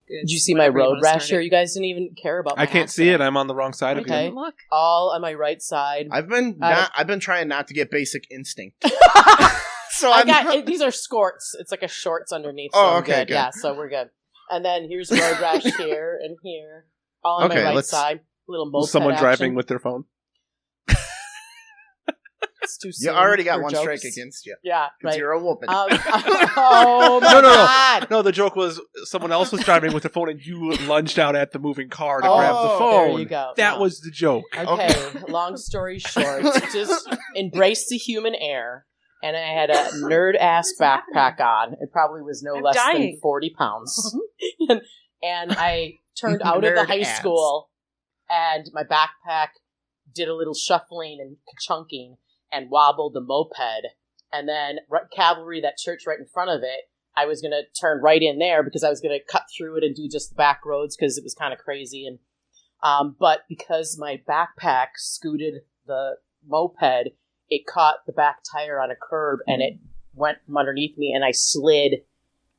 Did you see my road rash here? You guys didn't even care about my I can't see it. I'm on the wrong side of you. Look. All on my right side. I've been trying not to get basic instinct. So these are skirts. It's like a shorts underneath. So okay, good. Yeah, so we're good. And then here's road rash here and here. All on my right side. Little moped someone action. driving with their phone. It's too soon. You already got one jokes. Strike against you. Yeah, right. You're a woman. Oh my God! No, the joke was someone else was driving with their phone, and you lunged out at the moving car to grab the phone. There you go. That was the joke. Okay. Long story short, just embrace the human air. And I had a nerd-ass backpack on. It probably was no less than 40 pounds. and I turned out of the high school, and my backpack did a little shuffling and chunking and wobbled the moped. And then Cavalry, that church right in front of it, I was going to turn right in there because I was going to cut through it and do just the back roads because it was kind of crazy. And but because my backpack scooted the moped, it caught the back tire on a curb and it went from underneath me and I slid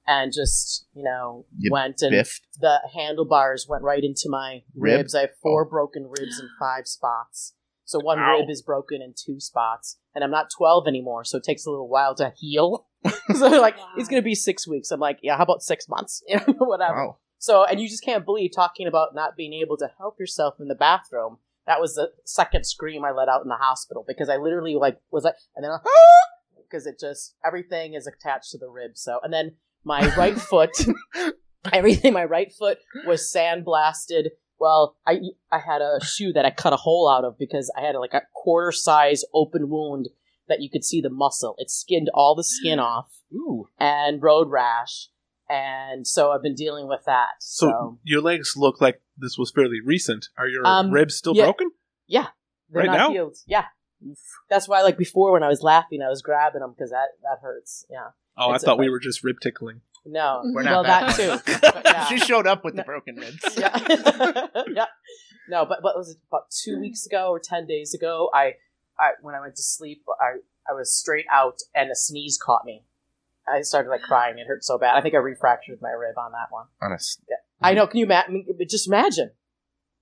and just, went and the handlebars went right into my ribs. I have 4 broken ribs in 5 spots. So one rib is broken in 2 spots. And I'm not 12 anymore, so it takes a little while to heal. So it's going to be 6 weeks. I'm like, yeah, how about 6 months? Whatever. Wow. So, and you just can't believe talking about not being able to help yourself in the bathroom. That was the second scream I let out in the hospital because I literally and then because it just, everything is attached to the ribs. So, and then my right foot, my right foot was sandblasted. Well, I had a shoe that I cut a hole out of because I had a quarter size open wound that you could see the muscle. It skinned all the skin off. Ooh. And road rash. And so I've been dealing with that. So your legs look like this was fairly recent. Are your ribs still broken? Yeah. They're not now? healed. Yeah. That's why before when I was laughing, I was grabbing them because that hurts. Yeah. Oh, I thought we were just rib tickling. No. We're not that too. But, yeah. She showed up with the broken ribs. Yeah. Yeah. No, but was it about 2 weeks ago or 10 days ago? I when I went to sleep, I was straight out and a sneeze caught me. I started crying. It hurt so bad. I think I refractured my rib on that one. Honest. Yeah. I know. Can you just imagine?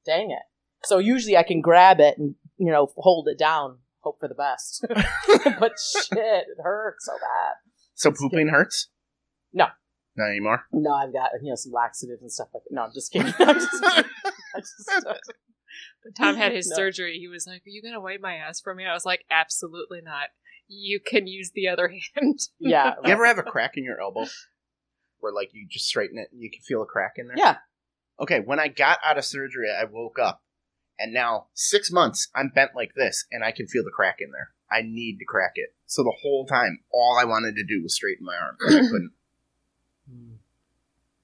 Dang it. So usually I can grab it and, hold it down, hope for the best. But shit, it hurts so bad. So pooping hurts? No. Not anymore? No, I've got, some laxatives and stuff like that. No, I'm just kidding. I'm just When Tom had his surgery, he was like, "Are you going to wipe my ass for me?" I was like, "Absolutely not. You can use the other hand." Yeah. You ever have a crack in your elbow? Where you just straighten it and you can feel a crack in there? Yeah. Okay, when I got out of surgery, I woke up. And now, 6 months, I'm bent like this, and I can feel the crack in there. I need to crack it. So the whole time, all I wanted to do was straighten my arm. And I couldn't.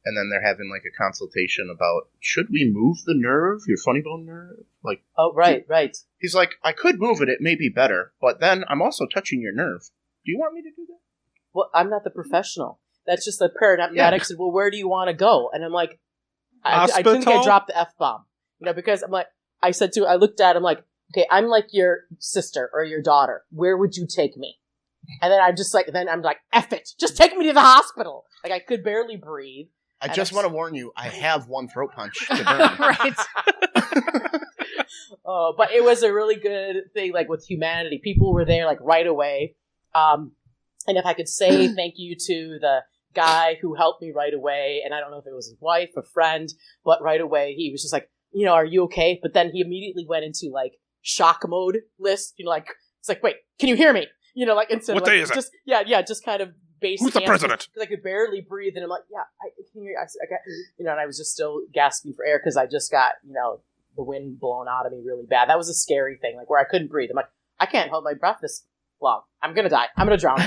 And then they're having a consultation about, should we move the nerve, your funny bone nerve? Oh, right. He's like, I could move it, it may be better, but then I'm also touching your nerve. Do you want me to do that? Well, I'm not the professional. That's just the paramedic said, well, where do you want to go? And I'm like, I think I dropped the F-bomb. Because I'm like, I looked at him like, okay, I'm like your sister or your daughter. Where would you take me? And then I'm like, F it. Just take me to the hospital. I could barely breathe. I just want to warn you, I have one throat punch to burn. Right. Oh, but it was a really good thing, with humanity. People were there, right away. And if I could say thank you to the guy who helped me right away, and I don't know if it was his wife, a friend, but right away he was just like, are you okay? But then he immediately went into, shock mode list. It's like, wait, can you hear me? Instead what of, day is just, it? Yeah, just kind of basic. Who's the president? Because I could barely breathe, and I'm like, yeah, I can hear you. I got, and I was just still gasping for air because I just got, the wind blown out of me really bad. That was a scary thing, where I couldn't breathe. I'm like, I can't hold my breath this long. I'm gonna die. I'm gonna drown.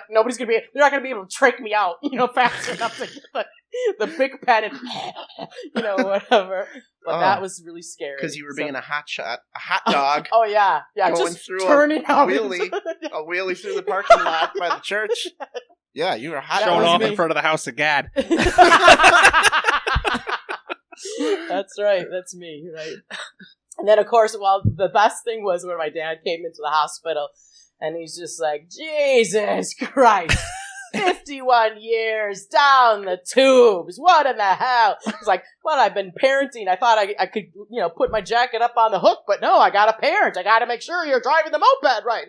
Nobody's gonna they're not gonna be able to trach me out, fast enough to get the big pen and, whatever. But that was really scary. Because you were being a hot dog. Oh yeah, going just through turning a wheelie through the parking lot by the church. Yeah, you were a hot dog. Showing off in front of the house of God. That's right. That's me. Right. And then, of course, the best thing was when my dad came into the hospital, and he's just like, Jesus Christ. 51 years down the tubes. What in the hell? It's like, well, I've been parenting. I thought I could, put my jacket up on the hook, but no, I got to parent. I got to make sure you're driving the moped right.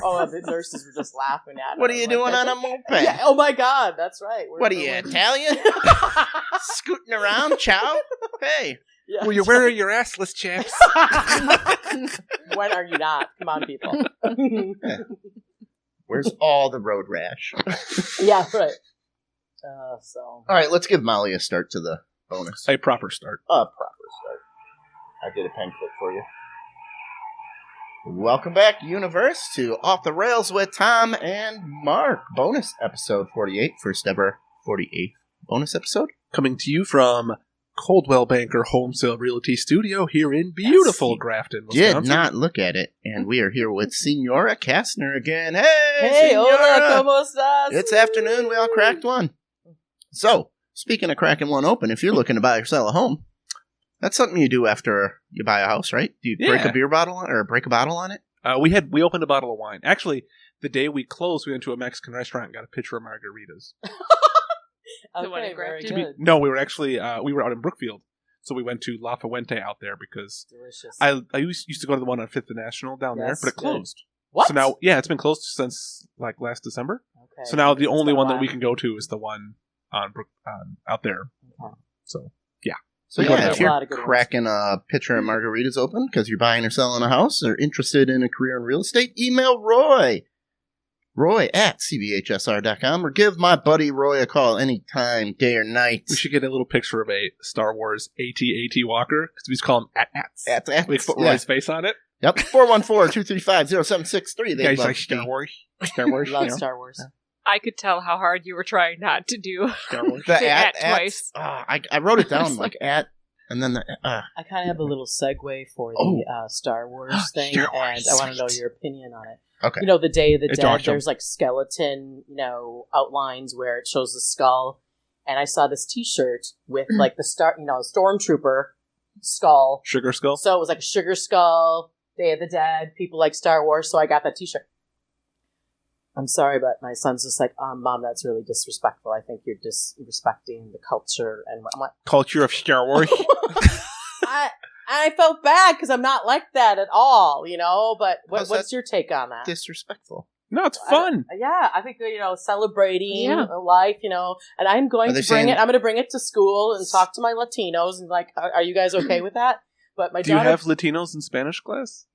Oh, the nurses were just laughing at me. What are you doing on a moped? Yeah, oh my God, that's right. What are you, Italian? Scooting around, chow? Hey. Yeah, well, you're wearing your assless chaps. When are you not? Come on, people. Where's all the road rash? Yeah, right. All right, let's give Molly a start to the bonus. A proper start. A proper start. I did a pen clip for you. Welcome back, universe, to Off the Rails with Tom and Mark. Bonus episode 48, first ever 48th bonus episode. Coming to you from Coldwell Banker Home Sale Realty Studio here in beautiful Grafton, Wisconsin. Did not look at it, and we are here with Senora Kastner again. Hey, hola, ¿cómo estás? It's afternoon. We all cracked one. So, speaking of cracking one open, if you're looking to buy or sell a home, that's something you do after you buy a house, right? Do you break a beer bottle or break a bottle on it? We opened a bottle of wine. Actually, the day we closed, we went to a Mexican restaurant and got a pitcher of margaritas. Okay, very good. No, we were actually we were out in Brookfield, so we went to La Fuente out there because delicious. I used to go to the one on 5th and National down there, but it closed. What? So now, it's been closed since like last December. Okay. So now the only one that we can go to is the one on out there. Okay. So yeah. So if you're cracking a pitcher of margaritas open because you're buying or selling a house or interested in a career in real estate, email Roy at cbhsr.com, or give my buddy Roy a call anytime, day or night. We should get a little picture of a Star Wars AT-AT Walker, because we just call him AT-ATs. AT-ATs. We put Roy's face on it. Yep, 414-235-0763. Guys like Star Wars. Star Wars. Love Star Wars. I could tell how hard you were trying not to do Star Wars. The at twice. I wrote it down like at, and then the. I kind of have a little segue for the Star Wars thing, Star Wars, and I want to know your opinion on it. Okay. The Day of the Dead, awesome. There's like skeleton, outlines where it shows the skull, and I saw this T-shirt with like the stormtrooper skull, sugar skull. So it was like a sugar skull. Day of the Dead. People like Star Wars, so I got that T-shirt. I'm sorry, but my son's just like, Mom, that's really disrespectful. I think you're disrespecting the culture and what. Culture of Star Wars. I felt bad because I'm not like that at all, But what's your take on that? Disrespectful. No, it's fun. I think celebrating life, and I'm going to bring it. I'm going to bring it to school and talk to my Latinos and like, are you guys okay with that? But do you have Latinos in Spanish class?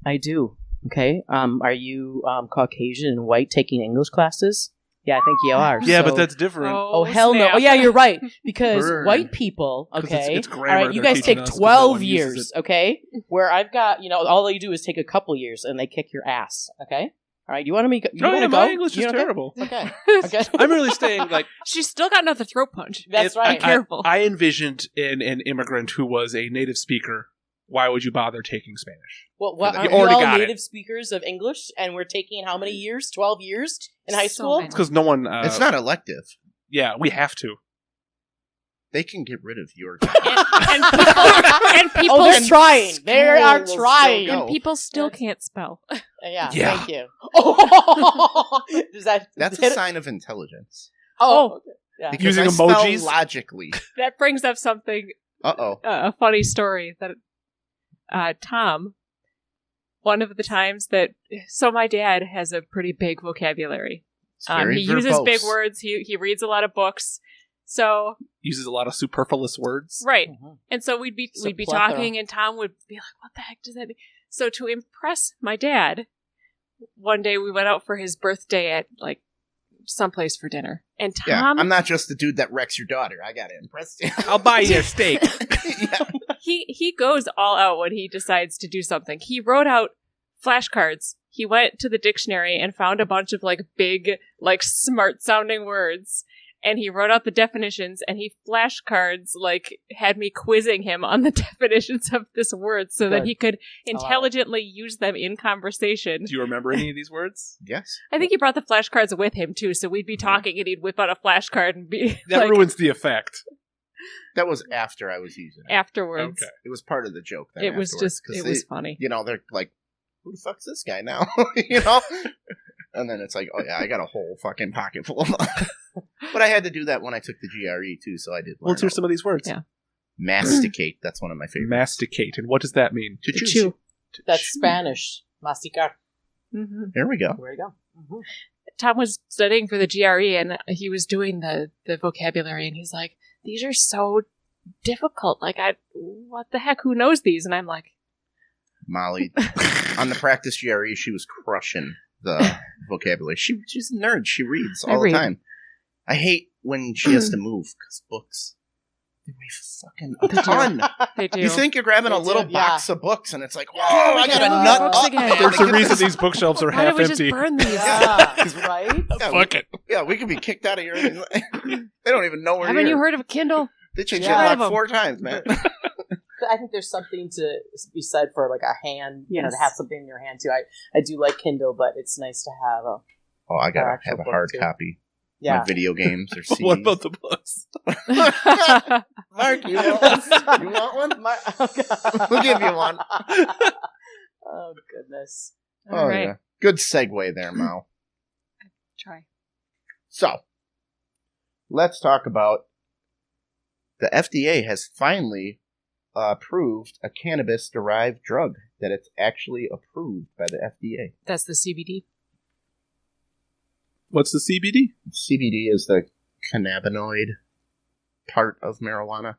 I do. Okay. Are you Caucasian and white taking English classes? Yeah, I think you are. Yeah, but that's different. Oh hell no. Oh yeah, you're right. Because white people, okay, it's all right, you guys take 12 years, okay? Where I've got, all they do is take a couple years and they kick your ass, okay? All right, you want to go? My English is terrible. Okay. I'm really staying like she's still got another throat punch. That's right. Be careful. I envisioned an immigrant who was a native speaker. Why would you bother taking Spanish? Well, aren't we all native speakers of English, and we're taking how many years? 12 years in high school? It's because no one. It's not elective. Yeah, we have to. They can get rid of your. and people. Oh, they're trying. They are trying. And people still can't spell. Yeah. Thank you. Oh, that's a sign of intelligence. Oh, yeah. Because using emojis logically. That brings up something. A funny story that. Tom, one of the times that... So my dad has a pretty big vocabulary. He uses big words. He reads a lot of books. So... Uses a lot of superfluous words. Right. Mm-hmm. And so we'd be talking and Tom would be like, what the heck does that mean? So to impress my dad, one day we went out for his birthday at like someplace for dinner. And Tom... I'm not just the dude that wrecks your daughter. I gotta impress you. I'll buy you a steak. Yeah. He goes all out when he decides to do something. He wrote out flashcards. He went to the dictionary and found a bunch of like big, like smart sounding words. And he wrote out the definitions, and he flashcards like had me quizzing him on the definitions of this word so that he could intelligently use them in conversation. Do you remember any of these words? Yes. I think he brought the flashcards with him too, so we'd be talking and he'd whip out a flashcard and be that ruins the effect. That was after I was using it. Afterwards. Okay. It was part of the joke. It was just, it was funny. They're like, who the fuck's this guy now? And then it's like, oh yeah, I got a whole fucking pocket full of them. But I had to do that when I took the GRE too, so I did. Let's hear some of these words. Yeah. Masticate. That's one of my favorites. Masticate. And what does that mean? To To chew. chew. That's Spanish. Masticar. Mm-hmm. There we go. There you go. Mm-hmm. Tom was studying for the GRE, and he was doing the vocabulary, and he's like, "These are so difficult. Like, what the heck? Who knows these?" And I'm like, Molly, on the practice GRE, she was crushing the vocabulary. She's a nerd. She reads all the time. I hate when she has to move, because books, they weigh fucking a ton. "They do." You think you're grabbing a little box of books, and it's like, oh, I got a Yeah, nut books up again. there. There's a reason these bookshelves are Why half don't we empty. just burn these? Yeah, right? Yeah, Fuck it. Yeah, we could be kicked out of here. They don't even know we're Haven't here. you heard of a Kindle? They changed Yeah. it like 4 times, man. I think there's something to be said for like a hand, you know, Yes. to have something in your hand too. I do like Kindle, but it's nice to have a Oh, I gotta actual have a book, hard too. copy. yeah. My video games or CDs. What about the books? Mark, you want one? You want one? We'll give you one. Oh goodness. All Oh, right. yeah. Good segue there, Mal. Try. So, let's talk about the FDA has finally approved a cannabis-derived drug that it's actually approved by the FDA. That's the CBD. What's the CBD? CBD is the cannabinoid part of marijuana.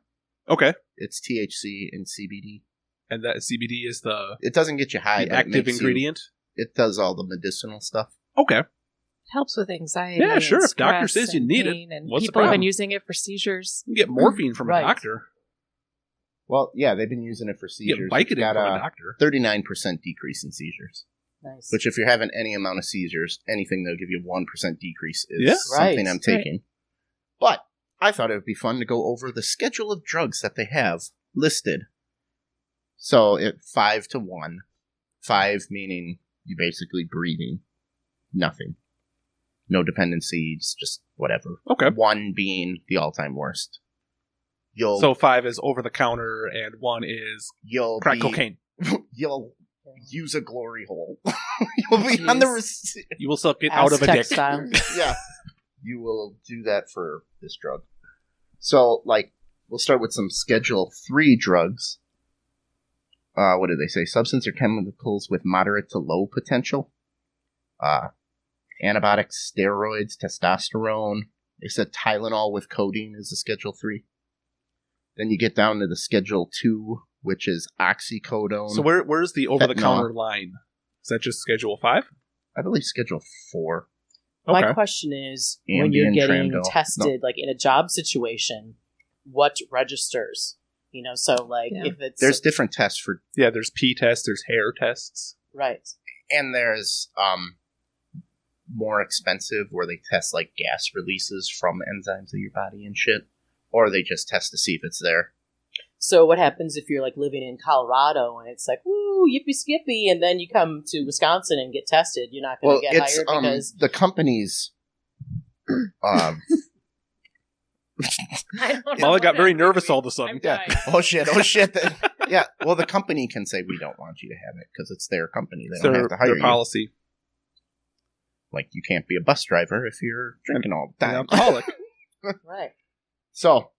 Okay. It's THC and CBD. And that CBD is the It doesn't get you high. but it active makes ingredient? It does all the medicinal stuff. Okay. Helps with anxiety. Yeah, sure. and If doctor stress says you and need it, pain, and what's the people have been problem? using it for seizures. You can get morphine from Right. a doctor. Well, yeah, they've been using it for You seizures. get Vicodin It's got from a a doctor. 39% decrease in seizures. Nice. Which, if you're having any amount of seizures, anything that'll give you 1% decrease is Yeah. something Right. I'm taking. But I thought it would be fun to go over the schedule of drugs that they have listed. So, 5 to 1. 5 meaning you basically breathing. Nothing. No dependencies, just whatever. Okay. 1 being the all-time worst. You'll So 5 is over the counter and 1 is crack be- cocaine. You'll use a glory hole. You'll be on the Jeez. You will still get out of a Aztec dick. style. yeah. You will do that for this drug. So, like, we'll start with some Schedule 3 drugs. What do they say? Substance or chemicals with moderate to low potential. Antibiotics, steroids, testosterone. They said Tylenol with codeine is a Schedule 3. Then you get down to the Schedule 2, which is oxycodone. So where's the over-the-counter line? Is that just Schedule 5? I believe Schedule 4. Okay. My question is, when you're Ambien, getting Tramdol. tested, like in a job situation, what registers? You know, so like Yeah. if it's There's different tests for, Yeah, there's pee tests, there's hair tests. right. and there's more expensive where they test like gas releases from enzymes of your body and shit, or they just test to see if it's there. So what happens if you're like living in Colorado and it's like, woo, yippee skippy, and then you come to Wisconsin and get tested? You're not going Well, to get it's hired because the companies. I don't know Molly got what very that nervous means. all of a sudden. I'm Yeah. dying. Oh shit! Yeah. Well, the company can say we don't want you to have it because it's their company. They It's don't their, have to hire their you. policy. Like you can't be a bus driver if you're drinking all the An time. alcoholic. right. So,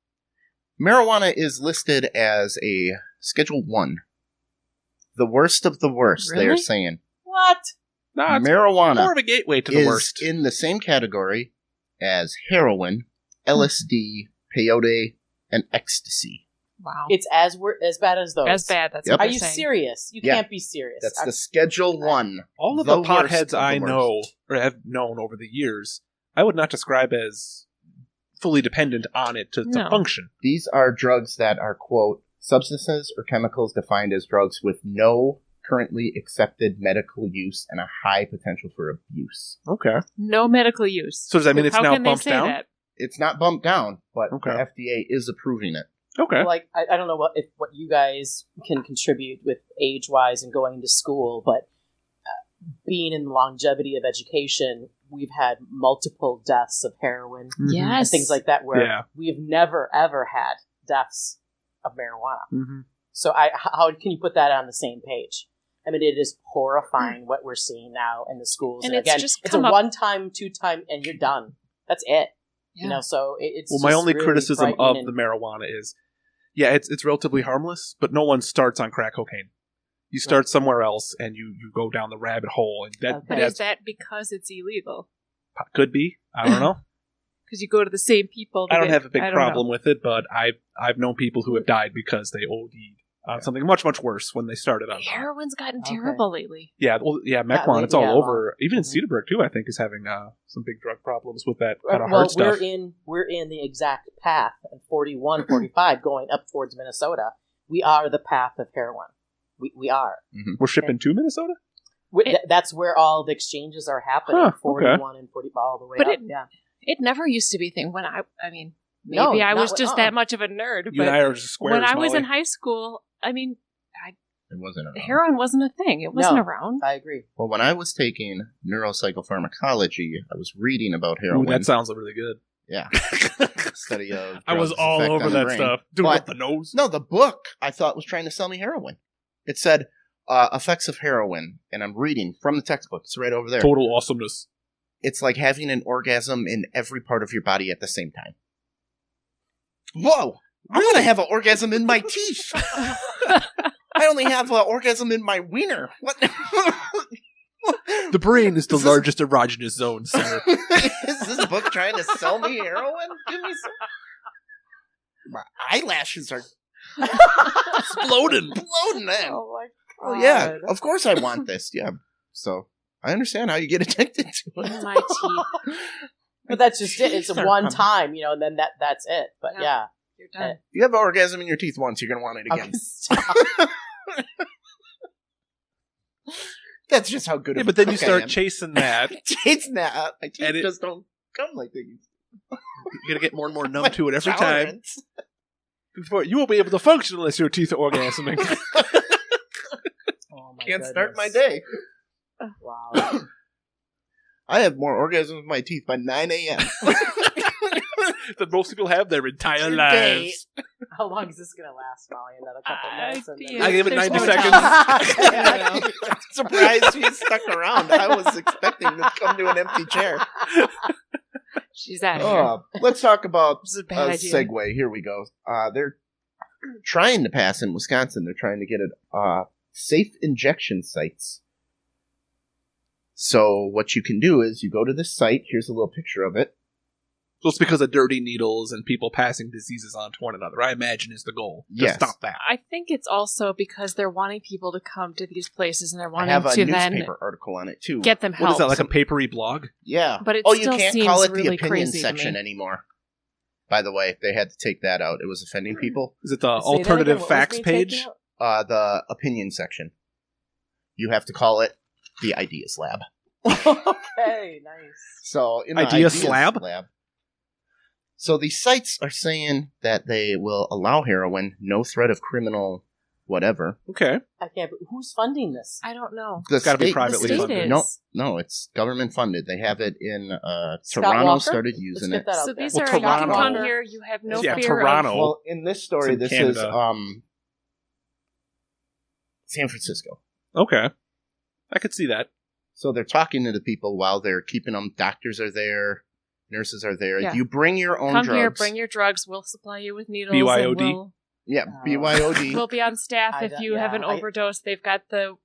marijuana is listed as a Schedule 1. The worst of the worst, they are Really? saying. What? Nah, it's Marijuana more of a gateway to the is worst. in the same category as heroin, LSD, peyote, and ecstasy. Wow. It's as bad as those. As bad. That's Yep. what Are they're you saying. serious? You Yeah. can't be serious. That's the Schedule 1. All of the the worst potheads of the I worst. know or have known over the years, I would not describe as fully dependent on it to No. function. These are drugs that are, quote, substances or chemicals defined as drugs with no currently accepted medical use and a high potential for abuse. Okay. No medical use. So does that mean it's How now can they bumped say down? that? It's not bumped down, but Okay. the FDA is approving it. Okay. Like I don't know what you guys can contribute with age wise and going to school, but being in the longevity of education, we've had multiple deaths of heroin and Yes. things like that where Yeah. we've never ever had deaths of marijuana. Mm-hmm. So how can you put that on the same page? I mean, it is horrifying what we're seeing now in the schools. And again, it's a 1-time, 2-time, and you're done. That's it. Yeah. You know, so it's my only really criticism of the marijuana is, it's relatively harmless, but no one starts on crack cocaine. You start somewhere else, and you go down the rabbit hole. And but is that because it's illegal? Could be. I don't know. Because you go to the same people. I don't have a big problem with it, but I've known people who have died because they OD'd on something much, much worse when they started on heroin's gotten terrible lately. Yeah, Mequon, it's all over. Even in Cedarburg, too, I think, is having some big drug problems with that kind of hard stuff. We're in the exact path of 41, 45 going up towards Minnesota. We are the path of heroin. We are. Mm-hmm. We're shipping to Minnesota? That's where all the exchanges are happening, 41 and 40, all the way up. It never used to be a thing when maybe I was just that much of a nerd. You and I are just squares, when I was in high school, it wasn't around. Heroin wasn't a thing. It wasn't around. I agree. Well, when I was taking neuropsychopharmacology, I was reading about heroin. Ooh, that sounds really good. Yeah. Study of I was all over that stuff. Doing up the nose. No, the book I thought was trying to sell me heroin. It said effects of heroin, and I'm reading from the textbook. It's right over there. Total awesomeness. It's like having an orgasm in every part of your body at the same time. Whoa! I'm going to have an orgasm in my teeth. I only have an orgasm in my wiener. What? The brain is the largest erogenous zone, sir. Is this book trying to sell me heroin? Give me some. My eyelashes are exploding. Exploding, man. Oh my God. Oh, yeah. Of course I want this. Yeah. So I understand how you get addicted to it. My teeth. But that's just it. It's a one time, and then that's it. But yeah. You're done. If you have an orgasm in your teeth once, you're going to want it again. That's just how good of a but then you start I am. chasing that. Chasing that. My teeth just don't come like they used to. You're going to get more and more numb to it every time. Before, you won't be able to function unless your teeth are orgasming. Can't start my day. Wow. I have more orgasms with my teeth by 9 a.m. than most people have their entire lives. How long is this going to last, Molly? Another couple minutes? I give it 90 seconds. I'm surprised she's stuck around. I was expecting to come to an empty chair. She's out of here. Let's talk about a segue. Here we go. They're trying to pass in Wisconsin. They're trying to get it safe injection sites. So what you can do is you go to this site. Here's a little picture of it. So it's because of dirty needles and people passing diseases on to one another, I imagine, is the goal. Yes. To stop that. I think it's also because they're wanting people to come to these places and they're wanting I have a to newspaper article on it, too. Get them help. What is that, like a papery blog? Yeah. But it you still can't seems call it really the opinion crazy section anymore. By the way, they had to take that out. It was offending people. Is it the alternative facts page? The opinion section. You have to call it the Ideas Lab. Okay, nice. So in the Ideas Lab? So these sites are saying that they will allow heroin, no threat of criminal whatever. Okay. I can't. Who's funding this? I don't know. It's got to be privately funded. No, it's government funded. They have it in Scott Toronto. Walker? Started using it. So these are you can come here. You have no fear Toronto. of. Well, in this story, this Canada. is San Francisco. Okay, I could see that. So they're talking to the people while they're keeping them. Doctors are there. Nurses are there. Yeah. You bring your own drugs. Come here, bring your drugs. We'll supply you with needles. BYOD? Yeah, BYOD. We'll be on staff if you have an overdose. They've got the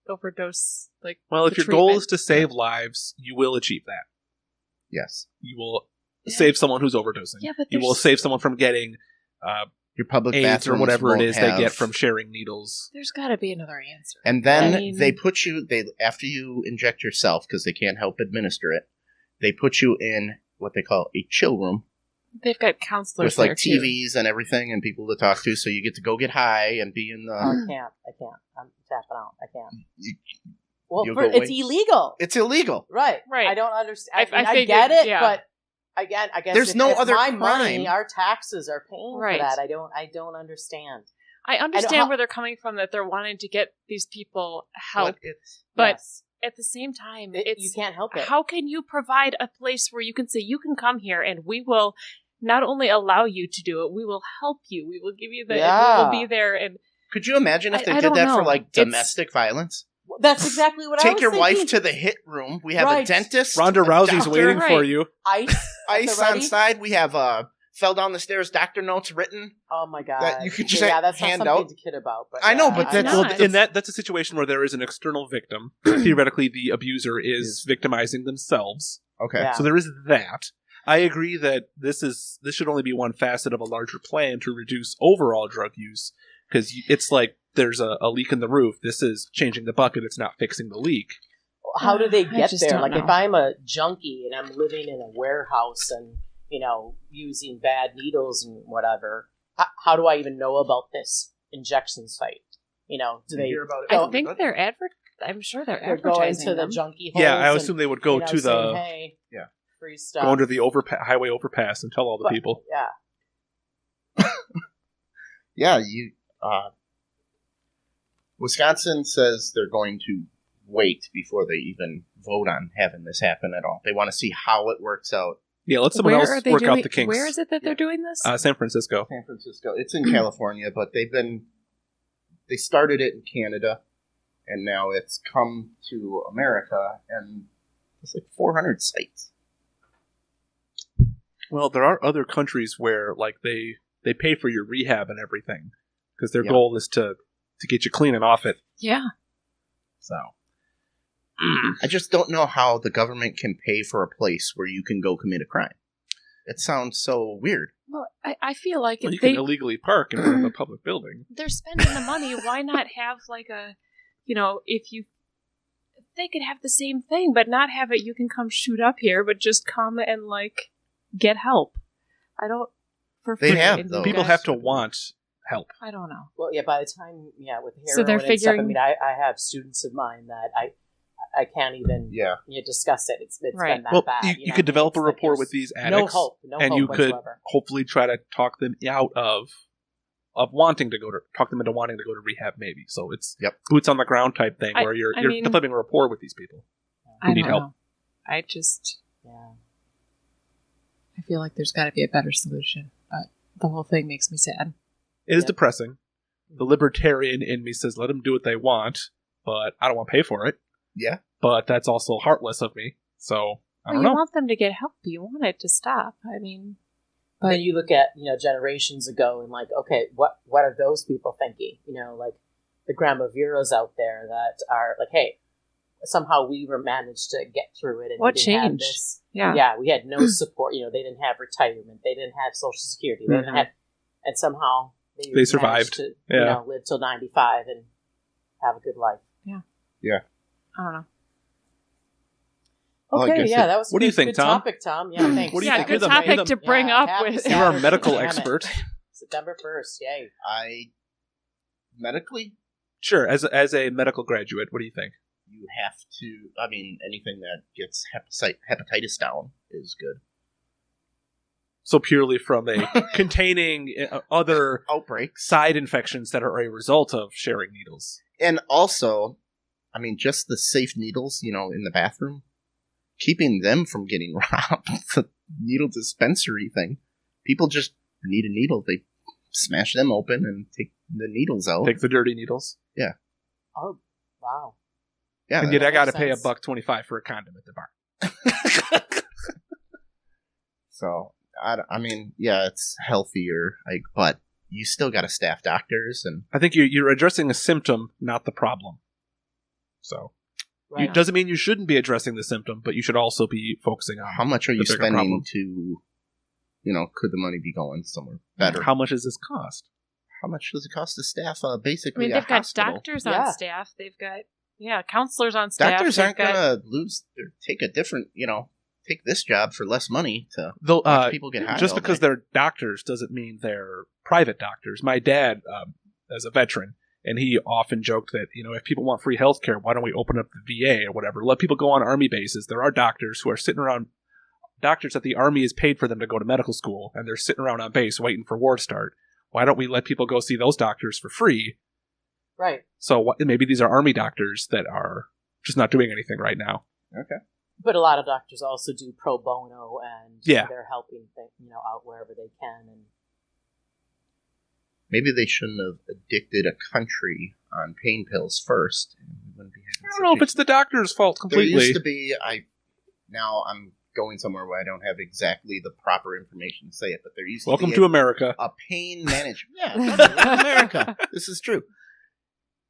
overdose, like. Well, if your goal is to save lives, you will achieve that. Yes. You will save someone who's overdosing. Yeah, but you will save someone from getting your public AIDS or whatever it is they get from sharing needles. There's got to be another answer. And then they put you, after you inject yourself, because they can't help administer it, they put you in what they call a chill room. They've got counselors with like TVs and everything and people to talk to, so you get to go get high and be in the... I can't. I'm tapping out. I can't. It's illegal. It's illegal. Right. I don't understand. I figured, get it, but again, I guess there's no other my crime. Money, our taxes are paying for that. I don't understand. I understand where they're coming from, that they're wanting to get these people help, but at the same time, you can't help it. How can you provide a place where you can say, you can come here and we will not only allow you to do it, we will help you. We will give you we will be there. And Could you imagine if they I did don't that for know. like domestic violence? That's exactly what I was Take your thinking. wife to the hit room. We have a Right. dentist. Ronda a Rousey's doctor, waiting for Right. you. Ice on side. We have fell down the stairs doctor notes written. Oh my god! That you could just that's hand not something out. to kid about. But I know, but that's- Well, not. in that's a situation where there is an external victim. Theoretically, the abuser is victimizing themselves. Okay. Yeah. So there is that. I agree that this should only be one facet of a larger plan to reduce overall drug use, because it's like there's a leak in the roof. This is changing the bucket. It's not fixing the leak. How do they I get just there? don't Like know. if I'm a junkie and I'm living in a warehouse and using bad needles and whatever, how do I even know about this injection site? Do they hear about it? I think I'm sure they're they're going advertising to the them. junkie holes? Yeah, I and, assume they would go to saying, the hey, Yeah. free stuff. go under the highway overpass and tell all the But- people. Yeah. Yeah, Wisconsin says they're going to wait before they even vote on having this happen at all. They want to see how it works out. Yeah, let someone Where else are they work doing, out the kinks. Where is it that they're doing this? San Francisco. San Francisco. It's in California, but they started it in Canada, and now it's come to America, and it's like 400 sites. Well, there are other countries where like they pay for your rehab and everything because their Yeah. goal is to get you clean and off it. Yeah. So I just don't know how the government can pay for a place where you can go commit a crime. It sounds so weird. Well, I feel like well, if you can illegally park in front of a public building. they're spending the money, why not have like they could have the same thing, but not have it, you can come shoot up here, but just come and like get help. I don't, for They free. have, And though. People guys- have to want help. I don't know. Well, yeah. By the time, with heroin So they're and stuff, I figuring- mean, I have students of mine that I can't even discuss it. It's Right. been that Well, bad. you could develop a It's like rapport there's with these no addicts, hope, and you could whatsoever. hopefully try to talk them out of wanting to talk them into wanting to go to rehab. Maybe so. It's boots on the ground type thing where you're mean- developing a rapport with these people. I need don't help. know. I just, Yeah. I feel like there's got to be a better solution, but the whole thing makes me sad. It is Yeah. depressing. The libertarian in me says, let them do what they want, but I don't want to pay for it. Yeah. But that's also heartless of me. So, I don't You know. want them to get help. You want it to stop. I mean, But then you look at generations ago and like, okay, what are those people thinking? Like the Grandma Veras out there that are like, hey, somehow we were managed to get through it. And What we didn't have changed? this. Yeah. Yeah, we had no support. They didn't have retirement. They didn't have Social Security. They didn't have, and somehow they managed survived. to Yeah. live till 95 and have a good life. I don't know. Well, I Okay, guess that was a What do you good- think, good Tom? topic, Tom. Yeah, thanks. What do you Yeah, think? good You're the- topic you're the- to bring up happy with. Saturday. You're our medical Damn it. expert. September 1st, yay. Medically, Sure. As a medical graduate, what do you think? you have to. I mean, anything that gets hepatitis down is good. So purely from a containing other Outbreaks. side infections that are a result of sharing needles. And also, I mean, just the safe needles, in the bathroom, keeping them from getting robbed. The needle dispensary thing. People just need a needle. They smash them open and take the needles out. Take the dirty needles. Oh, wow. Yeah. And yet I that got to makes pay sense. $1.25 for a condom at the bar. So, I mean, yeah, it's healthier, but you still got to staff doctors and I think you're addressing a symptom, not the problem. So Right. it doesn't mean you shouldn't be addressing the symptom, but you should also be focusing on how much are the you bigger spending problem. to, could the money be going somewhere better? How much does this cost? How much does it cost to staff I basically mean, a they've got hospital? doctors Yeah. on staff. They've got counselors on staff. Doctors They've aren't got- going to lose or take a different, take this job for less money to Though watch people get high. just all because day. they're doctors doesn't mean they're private doctors. My dad, as a veteran, and he often joked that, if people want free health care, why don't we open up the VA or whatever? Let people go on Army bases. There are doctors who are sitting around, doctors that the Army has paid for them to go to medical school, and they're sitting around on base waiting for war to start. Why don't we let people go see those doctors for free? Right. So maybe these are Army doctors that are just not doing anything right now. Okay. But a lot of doctors also do pro bono, and Yeah. they're helping out wherever they can. And Maybe they shouldn't have addicted a country on pain pills first. We wouldn't be having I don't know if it's the doctor's fault completely. There used to be, now I'm going somewhere where I don't have exactly the proper information to say it, but there used Welcome to to be America. a pain management. Yeah, America. This is true.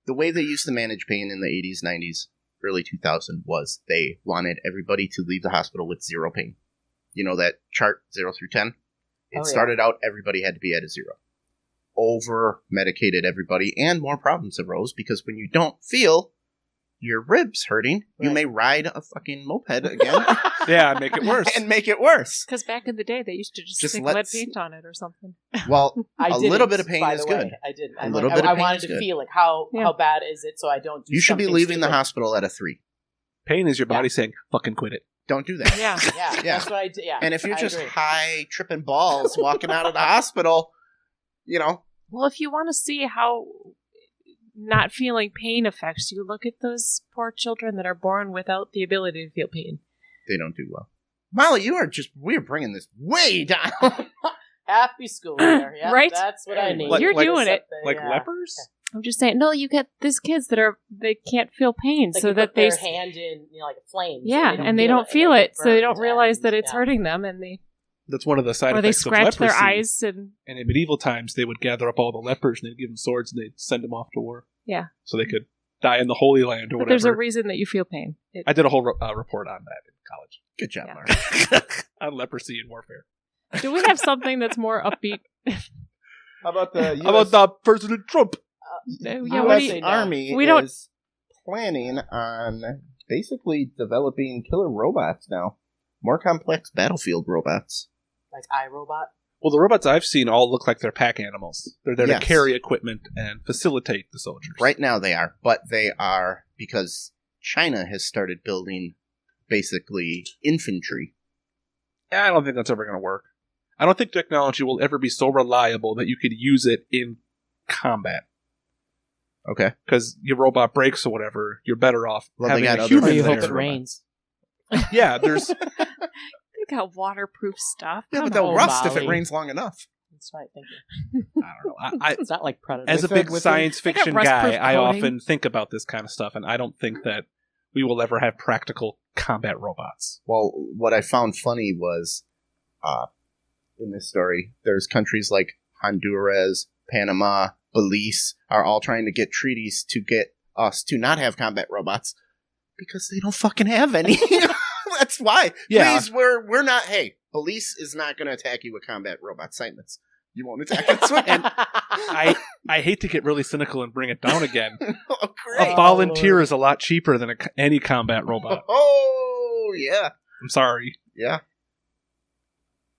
The way they used to manage pain in the 80s, 90s, early 2000 was they wanted everybody to leave the hospital with zero pain. You know that chart 0 through 10? It started out everybody had to be at a 0. Over-medicated everybody, and more problems arose because when you don't feel your ribs hurting, you may ride a fucking moped again. Yeah, make it worse. And make it worse. Because back in the day, they used to just stick lead paint on it or something. Well, a little bit of pain is good. I did. A little bit of pain wanted to feel like how bad is it, so I don't do. You should be leaving the hospital at a 3. Pain is your body saying, "Fucking quit it." Don't do that. Yeah, that's what I did. Yeah, and if you're just high tripping balls walking out of the hospital, you know. Well, if you want to see how not feeling pain affects you, look at those poor children that are born without the ability to feel pain. They don't do well. Molly, we're bringing this way down. Happy school year, yeah, right? That's what I need. You're doing it. Like lepers? I'm just saying, no, you get these kids that they can't feel pain, like so that they put their hand in, like a flame. Yeah, and they don't feel it, so they don't realize that it's hurting them, and that's one of the side or effects they scratch of leprosy. their eyes. And in medieval times, they would gather up all the lepers and they'd give them swords and they'd send them off to war. Yeah. So they could die in the Holy Land or whatever. There's a reason that you feel pain. I did a whole report on that in college. Good job, Mark. On leprosy and warfare. Do we have something that's more upbeat? How about the How about President Trump? U.S. Army is planning on basically developing killer robots now. More complex battlefield robots. Like iRobot? Well, the robots I've seen all look like they're pack animals. They're there to Yes. carry equipment and facilitate the soldiers. Right now they are, but they are because China has started building basically infantry. I don't think that's ever going to work. I don't think technology will ever be so reliable that you could use it in combat. Okay. Because your robot breaks or whatever, you're better off Well, having they got a other human Or you there. hope it rains. Yeah, there's... They got waterproof stuff. Yeah, Come but they'll on. rust if it Molly. rains long enough. That's right, thank you. I don't know. It's not like Predator. As a big science fiction rust-proof guy, I coating. often think about this kind of stuff, and I don't think that we will ever have practical combat robots. Well, what I found funny was, in this story, there's countries like Honduras, Panama, Belize are all trying to get treaties to get us to not have combat robots because they don't fucking have any. That's why. Yeah. Please, we're not. Hey, Belize is not going to attack you with combat robot assignments. You won't attack us with And I hate to get really cynical and bring it down again. Oh, great. A volunteer is a lot cheaper than any combat robot. Oh, yeah. I'm sorry. Yeah.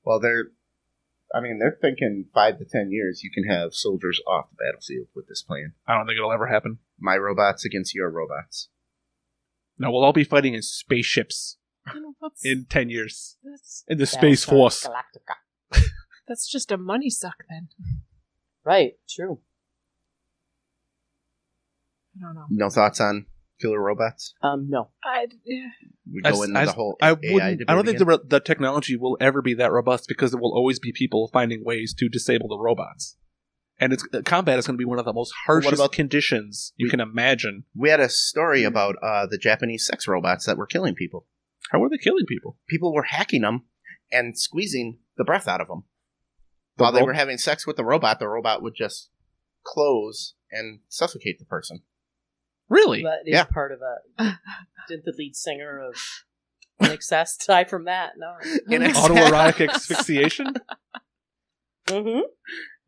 Well, they're thinking 5 to 10 years you can have soldiers off the battlefield with this plan. I don't think it'll ever happen. My robots against your robots. No, we'll all be fighting in spaceships in 10 years. In the Space Force. Galactica. That's just a money suck then. Right, true. I don't know. No thoughts on killer robots? No. We go into the whole I AI wouldn't. debate I don't think again? the technology will ever be that robust because there will always be people finding ways to disable the robots. And combat is going to be one of the most harshest conditions you can imagine. We had a story about the Japanese sex robots that were killing people. How were they killing people? People were hacking them and squeezing the breath out of them. While they were having sex with the robot would just close and suffocate the person. Really? That is part of a... Didn't the lead singer of In Excess die from that? No. Autoerotic asphyxiation? Mm-hmm.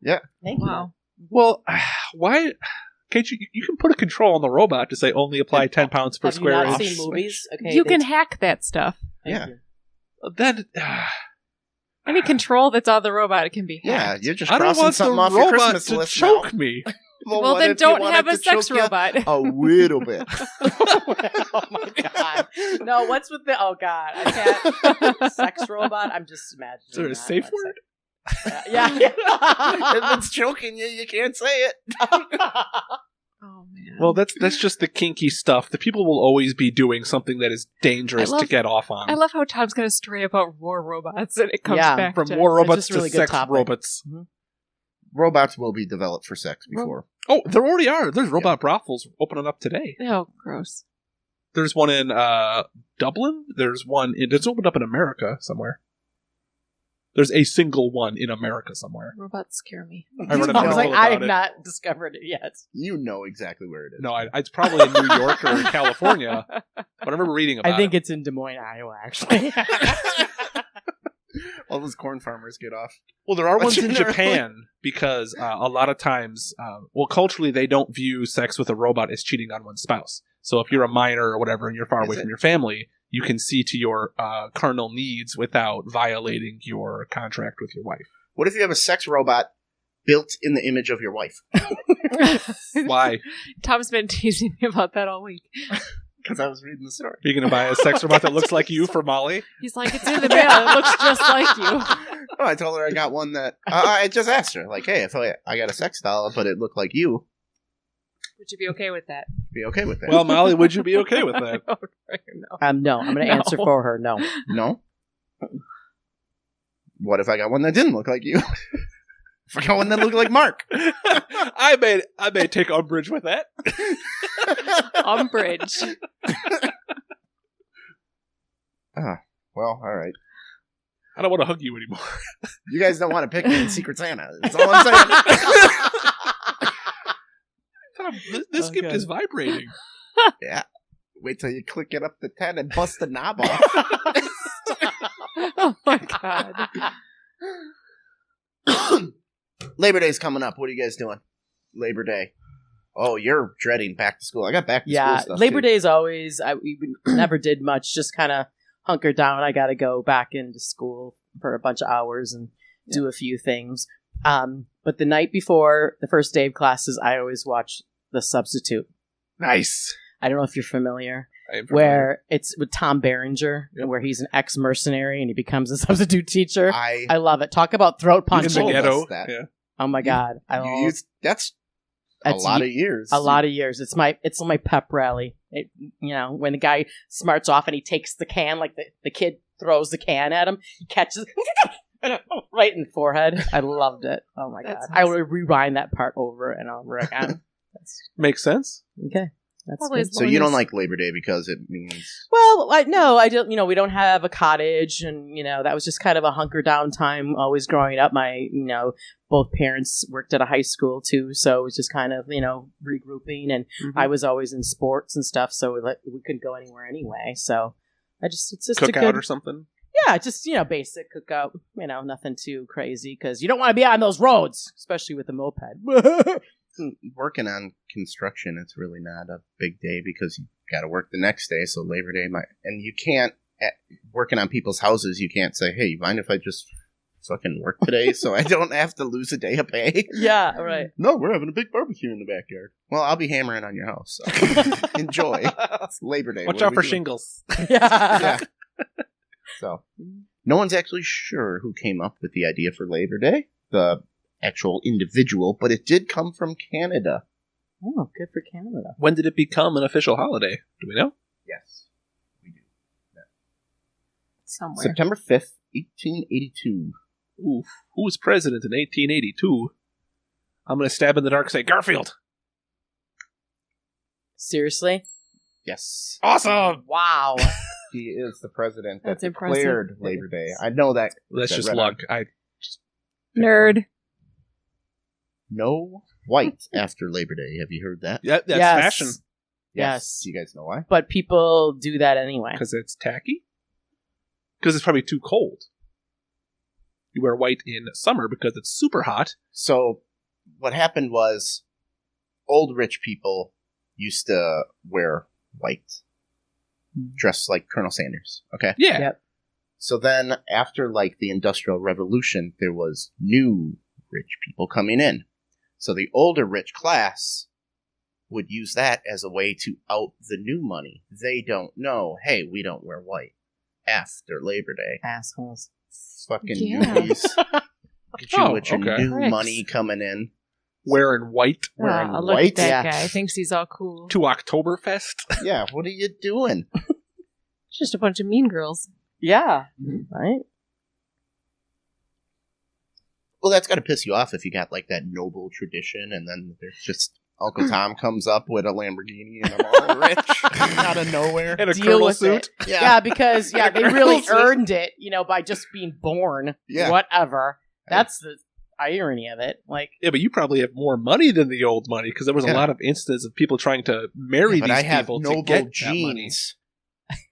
Yeah. Thank you. Wow. Well, why... Can't you can put a control on the robot to say only apply 10 pounds per square Have you not inch. seen movies? Okay, You can hack that stuff. Yeah. That... Any control that's on the robot, it can be Yeah, hacked. you're just I don't crossing want the something off your robot Christmas to list choke now. me. Well, what then if you don't want have it a to sex choke you robot. a little bit. Oh my god! No, what's with the? Oh god, I can't. Sex robot. I'm just imagining. Is there a that. safe That's word? Yeah. If it's choking you, you can't say it. Oh man. Well, that's just the kinky stuff. The people will always be doing something that is dangerous to get off on. I love how Tom's got a story about war robots, and it comes back from to war robots just a to really good sex topic. robots. Mhm. robots will be developed for sex before. Oh, there already are. There's robot brothels opening up today. Oh, gross. There's one in Dublin. There's one. It's opened up in America somewhere. There's a single one in America somewhere. Robots scare me. I read an I was like, article I about have it. not discovered it yet. You know exactly where it is. No, it's probably in New York or in California. But I remember reading about it. I think it's in Des Moines, Iowa, actually. All those corn farmers get off. Well, there are ones But in you never- Japan because a lot of times, culturally, they don't view sex with a robot as cheating on one's spouse. So if you're a minor or whatever and you're far away from your family, you can see to your carnal needs without violating your contract with your wife. What if you have a sex robot built in the image of your wife? Why? Tom's been teasing me about that all week. Because I was reading the story. Are you going to buy a sex robot that looks like you for Molly? He's like, it's in the mail. It looks just like you. Oh, I told her I got one that... I just asked her, like, hey, if I got a sex doll, but it looked like you, Would you be okay with that? be okay with that. Well, Molly, would you be okay with that? No. No, I'm going to answer for her. No. No? What if I got one that didn't look like you? If I got one that looked like Mark? I may take umbrage with that. Umbrage. Well, all right. I don't want to hug you anymore. You guys don't want to pick me in Secret Santa. That's all I'm saying. Tom, this gift is vibrating. Yeah. Wait till you click it up to 10 and bust the knob off. Oh my god. Labor Day's coming up. What are you guys doing? Labor Day. Oh, you're dreading back to school. I got back to school stuff Labor too. Day is always, we never did much, just kind of hunker down. I got to go back into school for a bunch of hours and do a few things. But the night before the first day of classes, I always watch The Substitute. Nice. I don't know if you're familiar. I am familiar. Where it's with Tom Berenger, where he's an ex-mercenary and he becomes a substitute teacher. I love it. Talk about throat in the punching. ghetto. that. Yeah. Oh my god! That's a lot of years. A lot of years. It's my pep rally. When the guy smarts off and he takes the can, like the kid throws the can at him, he catches right in the forehead. I loved it. Oh my god! That's I would rewind that part over and over again. Makes sense. Okay. That's Probably good. as So long you don't as- like Labor Day because it means... Well, I don't. We don't have a cottage, and that was just kind of a hunker down time. Always growing up, my both parents worked at a high school too, so it was just kind of regrouping. And I was always in sports and stuff, so we couldn't go anywhere anyway. So it's just Cookout a good, or something. yeah, just basic cookout. Nothing too crazy because you don't want to be on those roads, especially with the moped. Working on construction, it's really not a big day because you got to work the next day, so Labor Day and you can't, working on people's houses, you can't say, hey, you mind if I just fucking work today so I don't have to lose a day of pay? Yeah, right. No, we're having a big barbecue in the backyard. Well, I'll be hammering on your house, so enjoy. It's Labor Day. Watch What are out we for doing? shingles. Yeah. So, no one's actually sure who came up with the idea for Labor Day, the actual individual, but it did come from Canada. Oh, good for Canada. When did it become an official holiday? Do we know? Yes, we do. Somewhere. September 5th, 1882. Ooh, who was president in 1882? I'm going to stab in the dark and say Garfield. Seriously? Yes. Awesome. Wow. He is the president that That's impressive. declared Labor Day. I know that. That's that just read luck. Nerd. No white after Labor Day. Have you heard that? Yeah, that's Yes. fashion Yes. Do you guys know why? But people do that anyway. because it's tacky. Because it's probably too cold. You wear white in summer because it's super hot. So, what happened was, old rich people used to wear white, dressed like Colonel Sanders. Okay. Yeah. Yep. So then, after the Industrial Revolution, there was new rich people coming in. So the older rich class would use that as a way to out the new money. They don't know, hey, we don't wear white after Labor Day. Assholes. Fucking Yeah. newbies. Get you with your okay. new Pricks. money coming in. Wearing white Wearing Look white? at that Yeah. guy. Thinks he's all cool. to Oktoberfest. Yeah, what are you doing? It's just a bunch of mean girls. Yeah. Right? Well, that's got to piss you off if you got like that noble tradition, and then there's just Uncle Tom comes up with a Lamborghini and I'm all rich out of nowhere. And a Deal colonel with suit. it. Yeah, because they really suit. earned it, by just being born. Yeah. Whatever. That's the irony of it. Like, Yeah, but you probably have more money than the old money, because there was a lot of instances of people trying to marry but these I have people noble to get genes.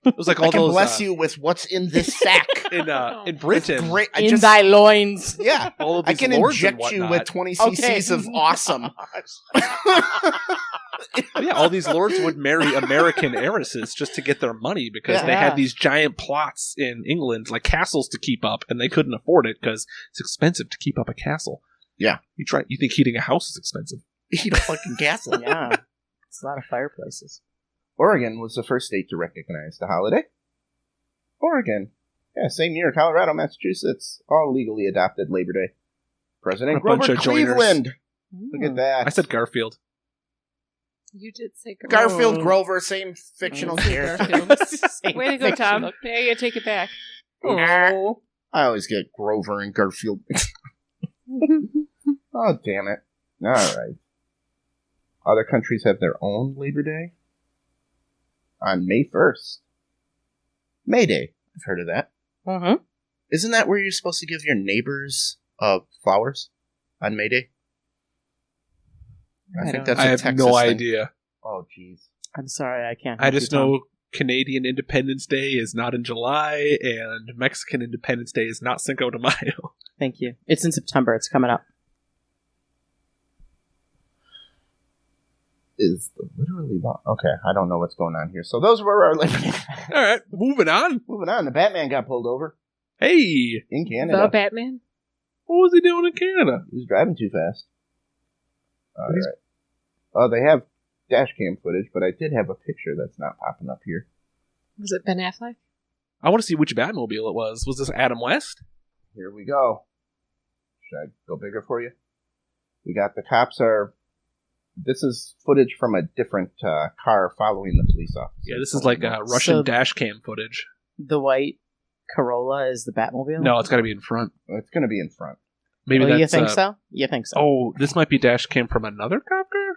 It was like all I can those bless you with what's in this sack. in Britain. Great. in thy loins. Yeah. All of I these can lords and inject you whatnot. with 20 cc's of awesome. Yeah, all these lords would marry American heiresses just to get their money, because they had these giant plots in England, like castles to keep up, and they couldn't afford it because it's expensive to keep up a castle. Yeah. You think heating a house is expensive? Heat a fucking castle. Yeah. It's a lot of fireplaces. Oregon was the first state to recognize the holiday. Oregon. Yeah, same year. Colorado, Massachusetts, all legally adopted Labor Day. President A bunch Grover of joiners. Cleveland. Look at that. I said Garfield. You did say Garfield, Grover, same fictional character. Way to go, Tom. I gotta take it back. Oh. I always get Grover and Garfield. Oh, damn it. All right. Other countries have their own Labor Day. On May 1st. May Day. I've heard of that. Mm-hmm. Isn't that where you're supposed to give your neighbors flowers on May Day? I think that's a I have Texas no thing. idea. Oh, jeez. I'm sorry, I can't. I help just you, Tom. know Canadian Independence Day is not in July, and Mexican Independence Day is not Cinco de Mayo. Thank you. It's in September. It's coming up. Is the literally long. Okay, I don't know what's going on here. So those were our Labor Day. All right, moving on. Moving on. The Batman got pulled over Hey, in Canada. The Batman? what was he doing in Canada? He was driving too fast. All right. Oh, they have dash cam footage, but I did have a picture that's not popping up here. Was it Ben Affleck? I want to see which Batmobile it was. Was this Adam West? Here we go. Should I go bigger for you? We got the cops are... This is footage from a different car following the police officer. Yeah, this is like Russian So- dash cam footage. The white Corolla is the Batmobile? No, it's got to be in front. It's going to be in front. Maybe Oh, that's. you think so? You think so? Oh, this might be dash cam from another cop car?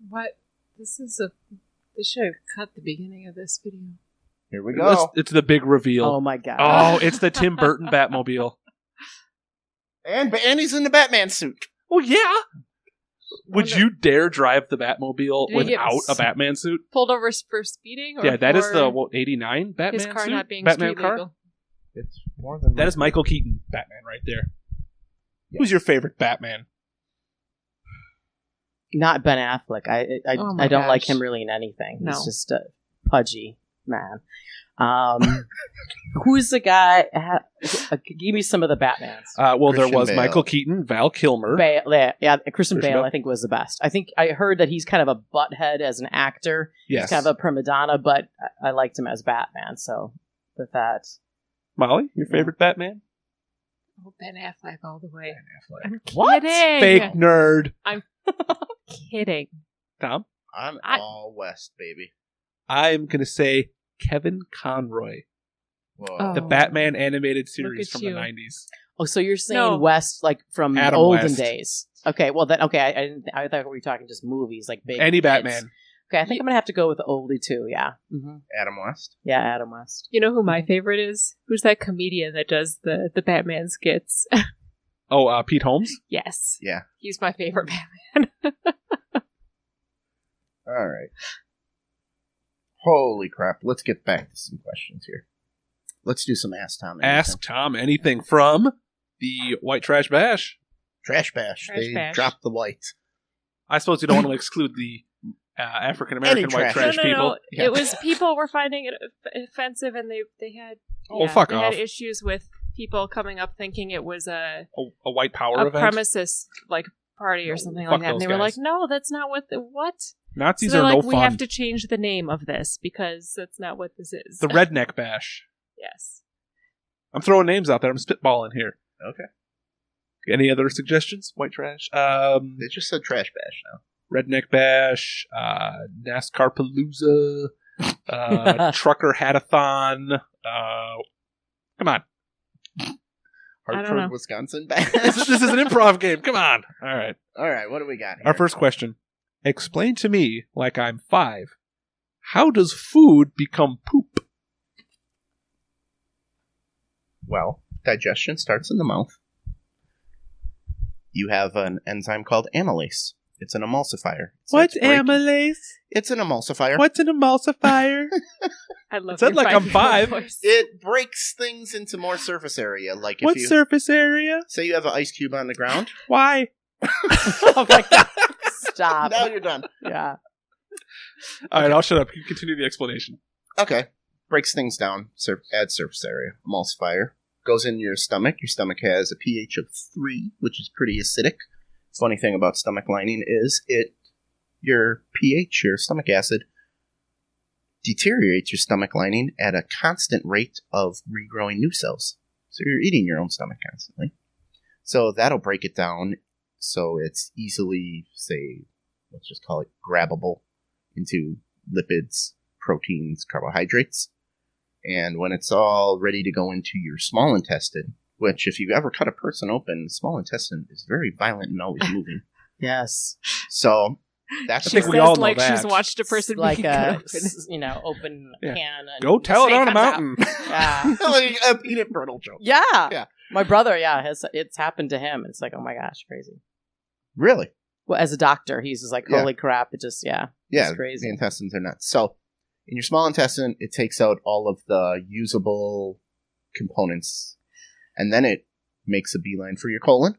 What? This should have cut the beginning of this video. Here we go. It's the big reveal. Oh my god. Oh, it's the Tim Burton Batmobile. And he's in the Batman suit. Well, yeah. Would you dare drive the Batmobile Did he get without a Batman suit? Pulled over for speeding? Or Yeah, that is the for 89 Batman his car suit? not being Batman street car? legal? It's more than That is Michael Keaton Batman right there. Yeah. Who's your favorite Batman? Not Ben Affleck. I Oh my I don't gosh. like him really in anything. No. He's just a pudgy man. Who's the guy? Give me some of the Batmans. Well, there Christian was Bale. Michael Keaton, Val Kilmer. Yeah, Christian Bale, Bale. I think, was the best. I think I heard that he's kind of a butthead as an actor. Yes. He's kind of a prima donna, but I liked him as Batman. So with that, Molly, your favorite Batman? Oh, Ben Affleck all the way. Affleck. I'm What? kidding. Fake nerd. Kidding. Tom? I'm I- all West, baby. I'm going to say Kevin Conroy. Whoa. Oh. The Batman animated series at from you. the 90s. oh, so you're saying No. West, like from Adam olden West. days? Okay, well then, okay, I thought we were talking just movies, like big. Any hits. Batman. Okay, I think I'm gonna have to go with oldie too. Yeah, Adam West. yeah, Adam West. You know who my favorite is? Who's that comedian that does the Batman skits? Oh, Pete Holmes? Yes. Yeah. He's my favorite Batman. All right. Holy crap. Let's get back to some questions here. Let's do some Ask Tom. Anything. Ask Tom anything from the White Trash Bash. Trash Bash. Trash They Bash. dropped the whites. I suppose you don't want to exclude the African American Any white trash. trash people. No. Yeah. It was people were finding it offensive, and they had Fuck they off. had issues with people coming up thinking it was a white power event. premises like party or something Fuck like that. And those they were guys. like, "No, that's not what." Nazis So are they're no like, "We fun. have to change the name of this because that's not what this is." The Redneck Bash. Yes. I'm throwing names out there. I'm spitballing here. Okay. Any other suggestions? White trash? They just said Trash Bash now. Redneck Bash, NASCAR Palooza, Trucker Hatathon. Come on. Hartford, Wisconsin. This is an improv game. Come on. All right. What do we got here? Our first question. Explain to me, like I'm 5, how does food become poop? Well, digestion starts in the mouth. You have an enzyme called amylase. It's an emulsifier. What's amylase? It's an emulsifier. What's an emulsifier? I love it said like I'm 5. It breaks things into more surface area. Like what surface area? Say you have an ice cube on the ground. Why? Oh my God. Stop. Now you're done. Yeah. All right, I'll shut up. You continue the explanation. Okay. Breaks things down. Adds surface area. Emulsifier. Goes in your stomach. Your stomach has a pH of 3, which is pretty acidic. Funny thing about stomach lining is your pH, your stomach acid, deteriorates your stomach lining at a constant rate of regrowing new cells. So you're eating your own stomach constantly. So that'll break it down so it's easily, say, let's just call it grabbable into lipids, proteins, carbohydrates. And when it's all ready to go into your small intestine, which if you ever cut a person open, the small intestine is very violent and always moving. Yes. So that's she says like she's watched a person like a open can. And go tell it on a mountain. Yeah. Like a peanut brittle joke. Yeah. My brother, it's happened to him. It's like, oh my gosh, crazy. Really? Well, as a doctor, he's just like, holy crap! It just it's crazy. The intestines are nuts. So in your small intestine, it takes out all of the usable components, and then it makes a beeline for your colon,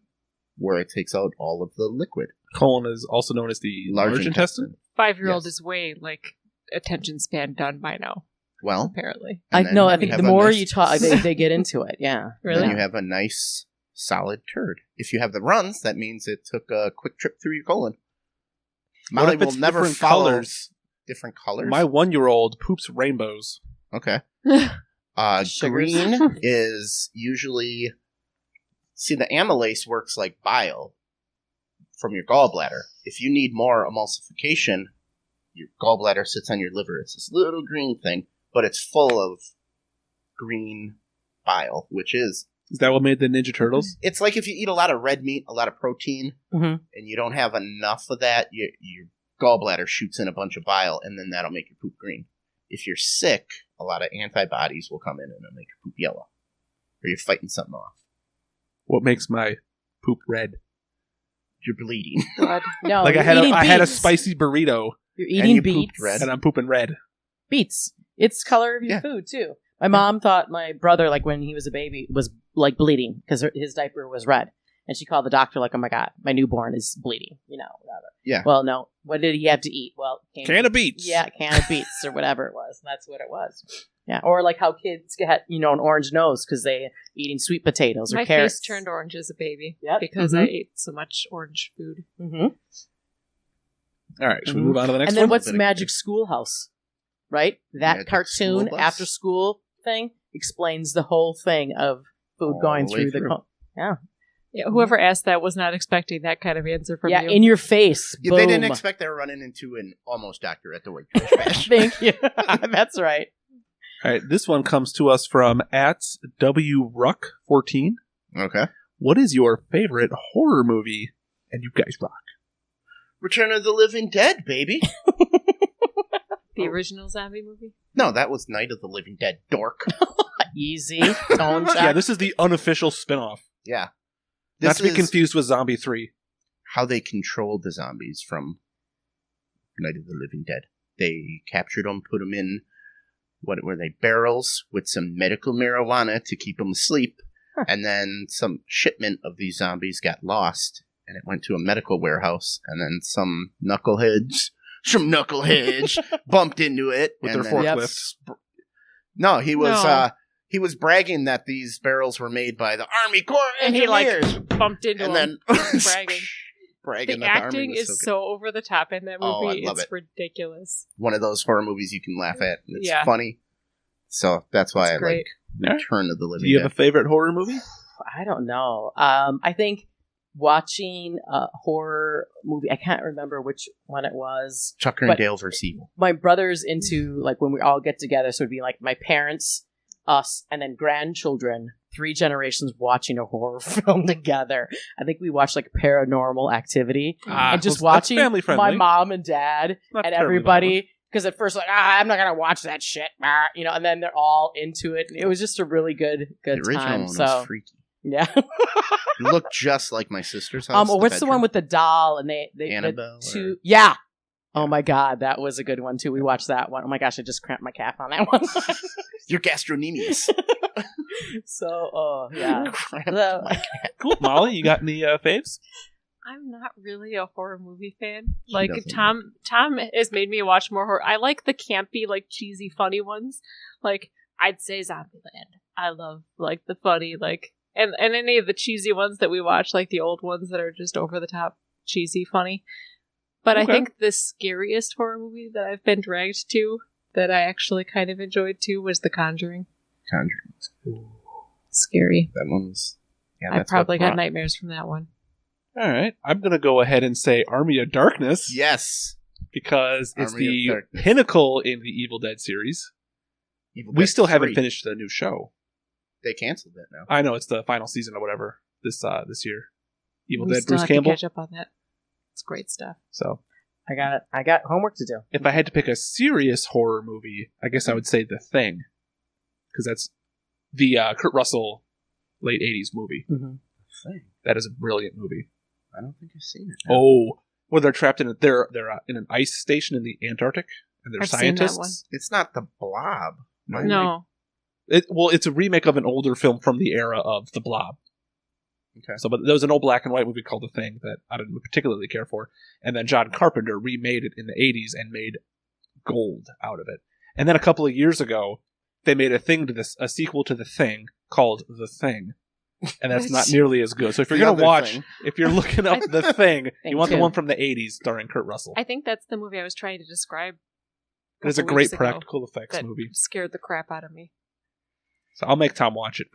where it takes out all of the liquid. Colon is also known as the large intestine. 5-year-old is way like attention span done by now. Well, apparently, I think the more you talk, they get into it. Yeah, really. Then you have a nice solid turd. If you have the runs, that means it took a quick trip through your colon. Molly will never follow colors. Different colors. My 1-year-old poops rainbows. Okay. Green is usually... See, the amylase works like bile from your gallbladder. If you need more emulsification, your gallbladder sits on your liver. It's this little green thing, but it's full of green bile, which is... Is that what made the Ninja Turtles? It's like if you eat a lot of red meat, a lot of protein, and you don't have enough of that, your gallbladder shoots in a bunch of bile, and then that'll make your poop green. If you're sick, a lot of antibodies will come in and it'll make your poop yellow. Or you're fighting something off. What makes my poop red? You're bleeding. God. No, like I had a spicy burrito. You're eating beets. Red. And I'm pooping red. Beets. It's color of your food, too. My mom thought my brother, like when he was a baby, was like bleeding because his diaper was red. And she called the doctor like, oh my God, my newborn is bleeding, whatever. Yeah. Well, no. What did he have to eat? Well, can of beets. Yeah, can of beets or whatever it was. That's what it was. Yeah. Or like how kids get, an orange nose because they're eating sweet potatoes or carrots. My face turned orange as a baby because Mm-hmm. I ate so much orange food. Mm-hmm. All right, should we move on to the next one? And then what's Magic Schoolhouse? Right? That Magic cartoon School Bus? after school thing explains the whole thing of food All going the way through the... through. Yeah, whoever asked that was not expecting that kind of answer from you. in your face. Yeah, they didn't expect they were running into an almost doctor at the weight trash. Thank you. That's right. All right, this one comes to us from @WRuck14. Okay. What is your favorite horror movie? And you guys rock. Return of the Living Dead, baby. The original zombie movie? No, that was Night of the Living Dead, dork. Easy. Tone check. Yeah, this is the unofficial spinoff. Yeah. Not to be confused with Zombie 3. How they controlled the zombies from Night of the Living Dead. They captured them, put them in, what were they, barrels with some medical marijuana to keep them asleep. And then some shipment of these zombies got lost, and it went to a medical warehouse, and then some knuckleheads bumped into it. With and their forklift. No, he was bragging that these barrels were made by the Army Corps And he Engineers. bumped into And him, then The bragging that acting the Army was is so over the top in that Oh, movie. I love It's it. ridiculous. One of those horror movies you can laugh at. And it's Yeah. funny. So that's why It's I great. like Return of the Living Do you Dead. have a favorite horror movie? I don't know. I think watching a horror movie, I can't remember which one it was. Chucker and Dale vs. Evil. My brother's into, like, when we all get together, so it'd be like my parents, us, and then grandchildren, 3 generations watching a horror film together. I think we watched like Paranormal Activity and just watching my mom and dad and everybody. Because at first, like, I'm not gonna watch that shit, you know. And then they're all into it. And it was just a really good the original time. One was freaky. Yeah, it looked just like my sister's house. What's the one with the doll and they Annabelle? Yeah. Oh my god, that was a good one too. We watched that one. Oh my gosh, I just cramped my calf on that one. You're gastrocnemius. So, yeah. Cool. Molly, you got any faves? I'm not really a horror movie fan. Like Tom has made me watch more horror. I like the campy, like cheesy, funny ones. Like I'd say Zombieland. I love like the funny, like and any of the cheesy ones that we watch, like the old ones that are just over the top, cheesy, funny. But I think the scariest horror movie that I've been dragged to that I actually kind of enjoyed too was The Conjuring. Conjuring was cool. Scary. That one was. Yeah, I probably got nightmares from that one. All right, I'm gonna go ahead and say Army of Darkness. Yes, because it's the pinnacle in the Evil Dead series. We still haven't finished the new show. They canceled it now. I know it's the final season or whatever this year. Evil Dead. Still Bruce have Campbell. To catch up on that. It's great stuff. So I got it. I got homework to do. If I had to pick a serious horror movie, I guess I would say The Thing, because that's the Kurt Russell late '80s movie. Mm-hmm. Thing. That is a brilliant movie. I don't think I've seen it. Oh, where they're trapped in they're in an ice station in the Antarctic, and they're scientists. Seen that one. It's not The Blob. No. It's a remake of an older film from the era of The Blob. Okay. So, but there was an old black and white movie called The Thing that I didn't particularly care for, and then John Carpenter remade it in the '80s and made gold out of it. And then a couple of years ago, they made a sequel to The Thing called The Thing. And that's not nearly as good. So if you're going to watch, if you're looking up The Thing, you want the one from the 80s starring Kurt Russell. I think that's the movie I was trying to describe. It's a great practical effects movie. Scared the crap out of me. So I'll make Tom watch it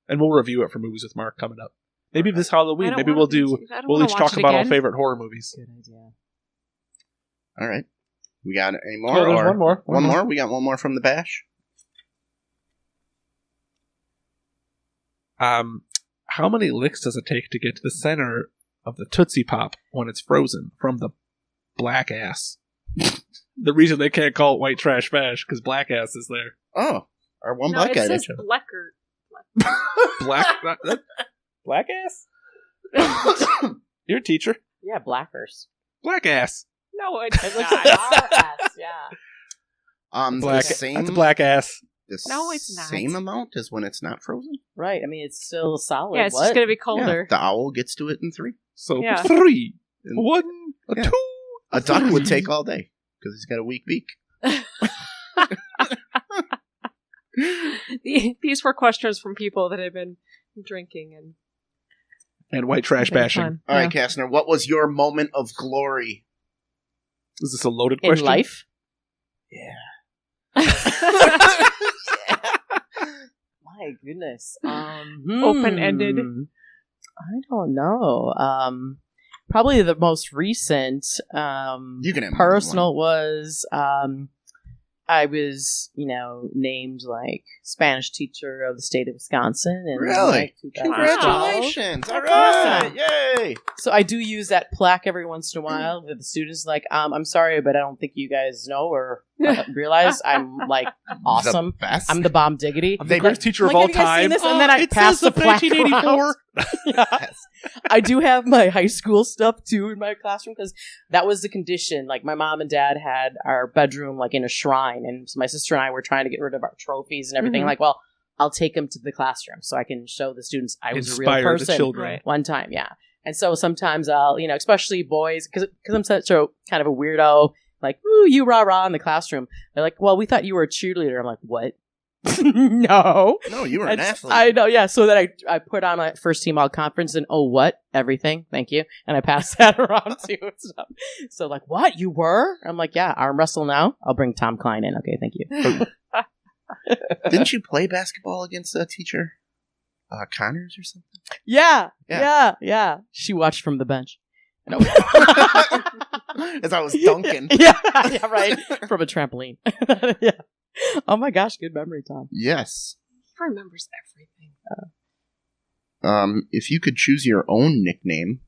and we'll review it for Movies with Mark coming up. Maybe this Halloween, maybe we'll each talk about our favorite horror movies. Good idea. All right. We got any more? Oh, there's one more. One more? We got one more from the bash? How many licks does it take to get to the center of the Tootsie Pop when it's frozen from the black ass? The reason they can't call it white trash bash because black ass is there. Oh, our one black guy. It says blacker. Black ass? You're a teacher. Yeah, blackers. Black ass. No, it's It looks like our ass, yeah. Black, the same, that's a black ass. No, it's not. Same amount as when it's not frozen? Right, I mean, it's still solid. Yeah, it's just going to be colder. Yeah, the owl gets to it in 3. So 3, 1, a 2. A duck would take all day because he's got a weak beak. These were questions from people that have been drinking and white trash bashing. Fun. All right, Kastner, what was your moment of glory? Is this a loaded question? In life? Yeah. My goodness. Open-ended. I don't know. Probably the most recent you can personal was I was, named like Spanish teacher of the state of Wisconsin. And really? Congratulations! All right, yay! So I do use that plaque every once in a while with the students. Like, I'm sorry, but I don't think you guys know or realize I'm like awesome. The best. I'm the bomb diggity. I'm the greatest teacher of all time. And then I pass the plaque 1984. Yes. I do have my high school stuff too in my classroom because that was the condition. Like my mom and dad had our bedroom like in a shrine, and so my sister and I were trying to get rid of our trophies and everything. Like, well, I'll take them to the classroom so I can show the students I was Inspire a real person. The children. One time, yeah. And so sometimes I'll, especially boys, because I'm such a kind of a weirdo. Like, ooh, you rah rah in the classroom. They're like, well, we thought you were a cheerleader. I'm like, what? No, you were an athlete. I know, yeah. So then I put on my first team all conference and what? Everything, thank you. And I passed that around too and stuff. So like, what? You were? I'm like, yeah, arm wrestle now. I'll bring Tom Klein in. Okay, thank you. Didn't you play basketball against a teacher? Connors or something? Yeah. She watched from the bench. No. As I was dunking. yeah, right. From a trampoline. Yeah. Oh my gosh, good memory, Tom. Yes. remembers everything. If you could choose your own nickname,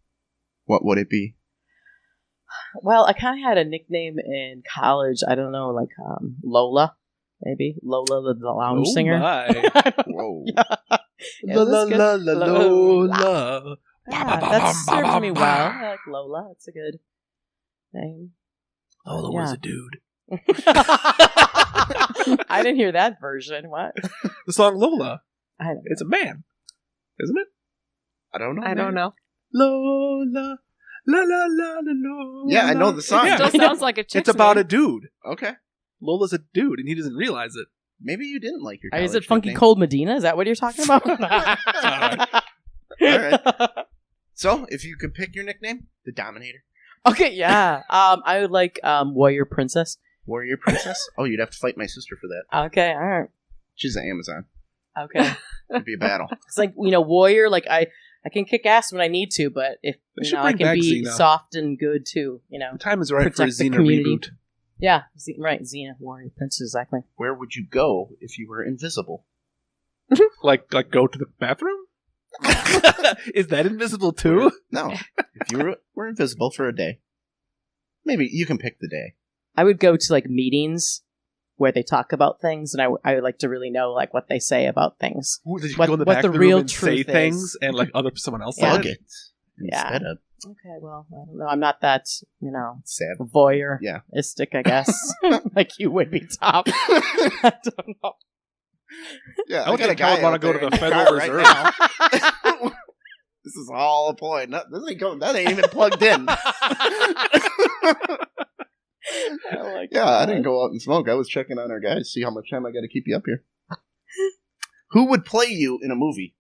what would it be? Well, I kind of had a nickname in college. I don't know, like Lola, maybe Lola the lounge singer. My. Whoa. Yeah, Lola. Yeah, that served me well. I like Lola. It's a good name. Lola was a dude. I didn't hear that version. What? The song Lola. I don't know. It's a man, isn't it? I don't know. I don't know. Lola. La la la la la. Yeah, I know the song. Yeah. Still sounds like a chick's It's about name. a dude. Okay. Lola's a dude, and he doesn't realize it. Maybe you didn't like your Is it college Funky nickname. Cold Medina? Is that what you're talking about? All right. So, if you could pick your nickname, the Dominator. Okay, yeah. I would like Warrior Princess. Warrior Princess? Oh, you'd have to fight my sister for that. Okay, all right. She's an Amazon. Okay. It'd be a battle. It's like, warrior, like I can kick ass when I need to, but if I bring can back be Xena. soft and good too, The time is right for a Protect the Xena community. reboot. Yeah, right, Xena, Warrior Princess, exactly. Where would you go if you were invisible? Like go to the bathroom? Is that invisible too? No. If you were invisible for a day, maybe you can pick the day. I would go to like meetings where they talk about things, and I would like to really know like what they say about things. Ooh, did you What- go in the what back the of the real room and say truth is. things and like someone else Yeah. said Fuck it? it. Instead of Okay, well, I don't know. I'm not that, sad. voyeuristic, Yeah. I guess. Like you would be, Tom. I don't know. Yeah, I don't think I would want to go to the Federal right Reserve. now. This is all a point. That ain't even plugged in. Oh my Yeah, God. I didn't go out and smoke. I was checking on our guys, see how much time I got to keep you up here. Who would play you in a movie?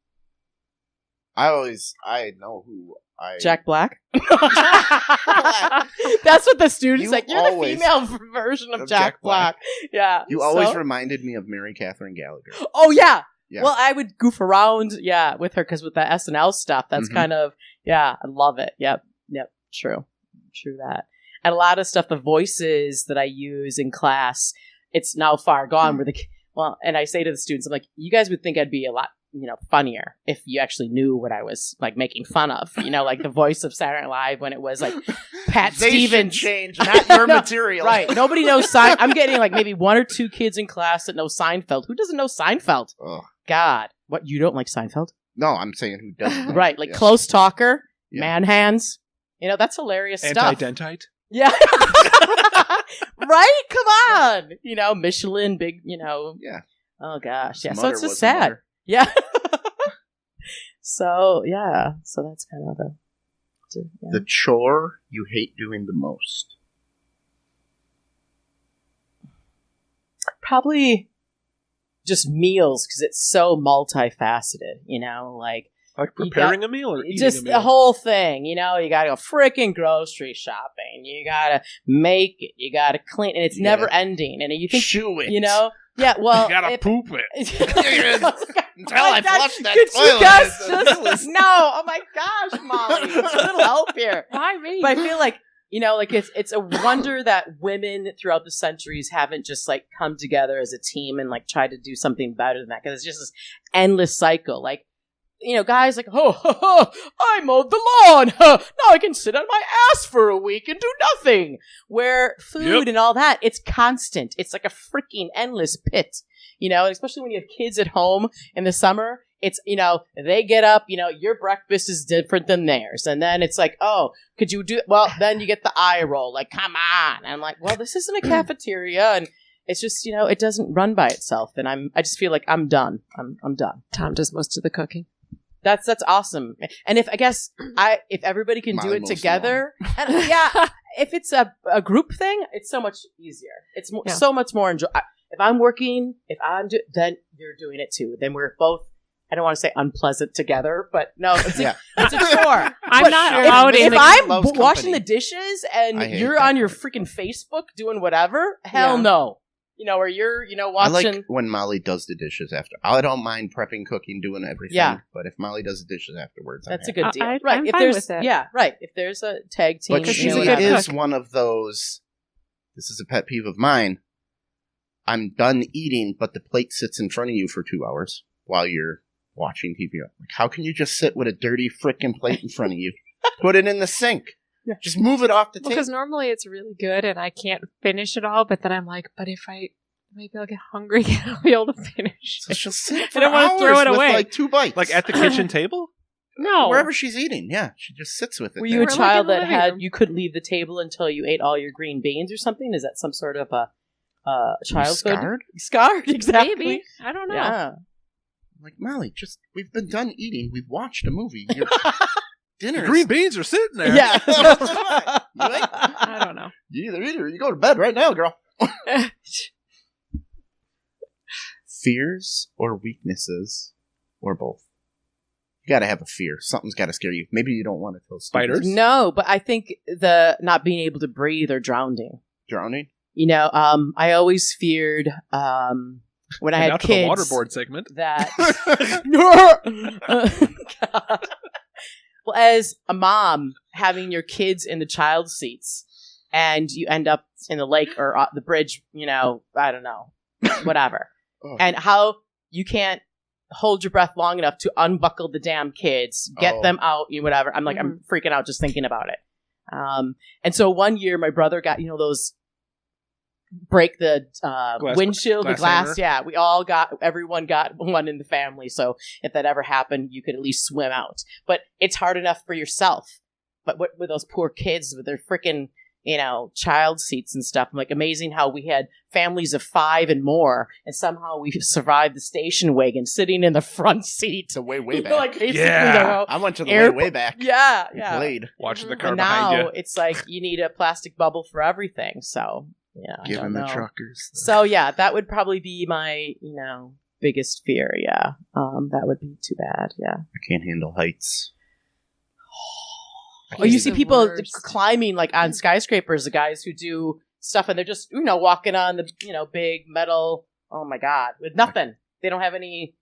I know who I... Jack Black? That's what the students You like. You're always- the female version of Jack Black. Yeah. You always so- reminded me of Mary Catherine Gallagher. Oh, yeah. Yeah. Well, I would goof around, with her, because with the SNL stuff, that's Mhm. kind of, I love it. Yep, true that. And a lot of stuff, the voices that I use in class, it's now far gone. And I say to the students, I'm like, you guys would think I'd be a lot, funnier if you actually knew what I was like making fun of. Like the voice of Saturday Night Live when it was like Pat They Stevens. should change, not your No, material. Right. Nobody knows Seinfeld. I'm getting like maybe one or two kids in class that know Seinfeld. Who doesn't know Seinfeld? Ugh. God. What, you don't like Seinfeld? No, I'm saying who doesn't. Right. Like Yeah. Close Talker, Yeah. Man Hands. That's hilarious stuff. Anti-dentite? Yeah. Right? Come on. Michelin, big, Yeah. Oh, gosh. Yeah. His So mother it's was just a sad. mother. Yeah. So, yeah. So that's kind of The chore you hate doing the most. probably just meals, because it's so multifaceted, like Like preparing a meal or eating just a meal? the whole thing, you gotta go freaking grocery shopping, you gotta make it, you gotta clean, and it's You never gotta ending, and you think, Chew it. yeah, well, you gotta poop it. Until I flush that could toilet. you guys It's just no? Oh my gosh, Molly, a little help here. Why me? But I feel like it's a wonder that women throughout the centuries haven't just like come together as a team and like try to do something better than that, because it's just this endless cycle. Like, guys like, I mowed the lawn. Now I can sit on my ass for a week and do nothing. Where food and all that, it's constant. It's like a freaking endless pit. Especially when you have kids at home in the summer. It's, they get up, your breakfast is different than theirs. And then it's like, oh, could you do, well, then you get the eye roll, like, come on. And I'm like, well, this isn't a cafeteria. And it's just, it doesn't run by itself. And I just feel like I'm done. I'm done. Tom does most of the cooking. That's awesome. And if everybody can do Molly it mows the together, and if it's a group thing, it's so much easier. It's so much more enjoyable. If I'm working, then you're doing it too. Then we're both, I don't want to say unpleasant together, but no, it's a chore. I'm not If- allowed If in. I'm loves washing company. the dishes I and hate you're that on your part. freaking Facebook doing whatever, hell Yeah. no. Or you're, I watching. like when Molly does the dishes after. I don't mind prepping, cooking, doing everything. Yeah. But if Molly does the dishes afterwards, That's a I'm happy. good deal. I'm right. If fine there's, with it. Yeah, right. If there's a tag team, But she's she a good whatever. is cook. one of those. This is a pet peeve of mine. I'm done eating, but the plate sits in front of you for 2 hours. while you're watching TV. Like, how can you just sit with a dirty frickin' plate in front of you? Put it in the sink. Yeah. Just move it off the table. Because normally it's really good and I can't finish it all, but then I'm like, but if maybe I'll get hungry and I'll be able to finish. So she'll sit for I don't want to throw it away. Like 2 bites. Like at the kitchen table? No. Wherever she's eating, yeah. She just sits with it. Were you a child that you couldn't leave the table until you ate all your green beans or something? Is that some sort of a childhood? Scarred, exactly. Maybe. I don't know. Yeah. Like, Molly, we've been done eating. We've watched a movie. Dinner. The green beans are sitting there. Yeah. I don't know. You either eat or you go to bed right now, girl. Fears or weaknesses or both? You gotta have a fear. Something's gotta scare you. Maybe you don't want to kill spiders. No, but I think the not being able to breathe or drowning. Drowning? You know, I always feared when I had kids. The waterboard segment. That. God. Well, as a mom, having your kids in the child seats, and you end up in the lake or the bridge, you know, I don't know, whatever. And how you can't hold your breath long enough to unbuckle the damn kids, get them out, you know, whatever. I'm like, I'm freaking out just thinking about it. And so one year my brother got, you know, those break the windshield, the glass. Hammer. Yeah, everyone got one in the family. So if that ever happened, you could at least swim out. But it's hard enough for yourself. But with those poor kids with their freaking, you know, child seats and stuff. I'm like, amazing how we had families of 5 and more, and somehow we survived the station wagon sitting in the front seat. The way back. Like, I went to the way back. Yeah. Played. Watching the car and behind you. now it's like you need a plastic bubble for everything. So, yeah. Given the truckers. So, yeah, that would probably be my, you know, biggest fear. Yeah. That would be too bad. Yeah. I can't handle heights. Or you see people climbing like on skyscrapers, the guys who do stuff and they're just, you know, walking on the, you know, big metal, oh my God, with nothing. They don't have any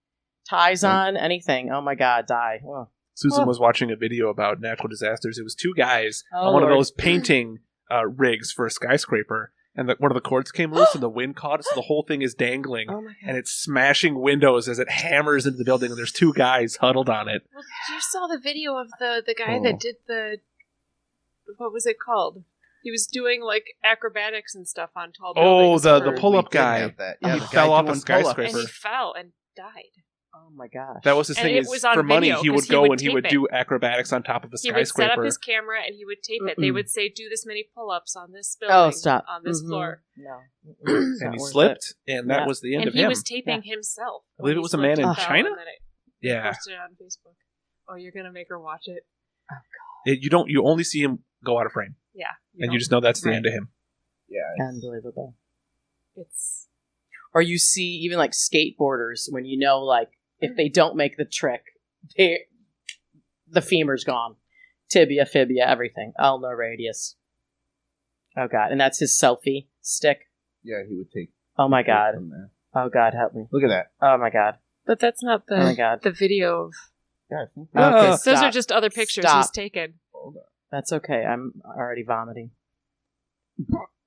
ties on, anything. Oh my God, die. Oh. Susan was watching a video about natural disasters. It was 2 guys on one of those painting rigs for a skyscraper. And one of the cords came loose and the wind caught it, so the whole thing is dangling. Oh my God. And it's smashing windows as it hammers into the building, and there's 2 guys huddled on it. Well, you saw the video of the guy that did what was it called? He was doing, like, acrobatics and stuff on tall buildings. Oh, the pull-up guy. Yeah, he fell off a skyscraper. And he fell and died. Oh my gosh. That was his thing. It was on for money, video, he would go and he would tape do acrobatics on top of a skyscraper. He would set up his camera and he would tape it. They would say, do this many pull-ups on this building, on this floor. No. And he slipped, and that was the end of him. And he was taping himself. I believe it was a man in China? Yeah. Posted it on Facebook. Oh, you're going to make her watch it? Oh, God. You only see him go out of frame. Yeah. And you just know that's the end of him. Yeah. Unbelievable. It's... Or you see even like skateboarders when you know, like, if they don't make the trick, the femur's gone. Tibia, fibia, everything. Ulnar radius. Oh, God. And that's his selfie stick? Yeah, he would take... Oh, my God. Oh, God, help me. Look at that. Oh, my God. But that's not the, oh my God. the video of... Yeah, I think okay, those are just other pictures he's taken. Hold on. That's okay. I'm already vomiting.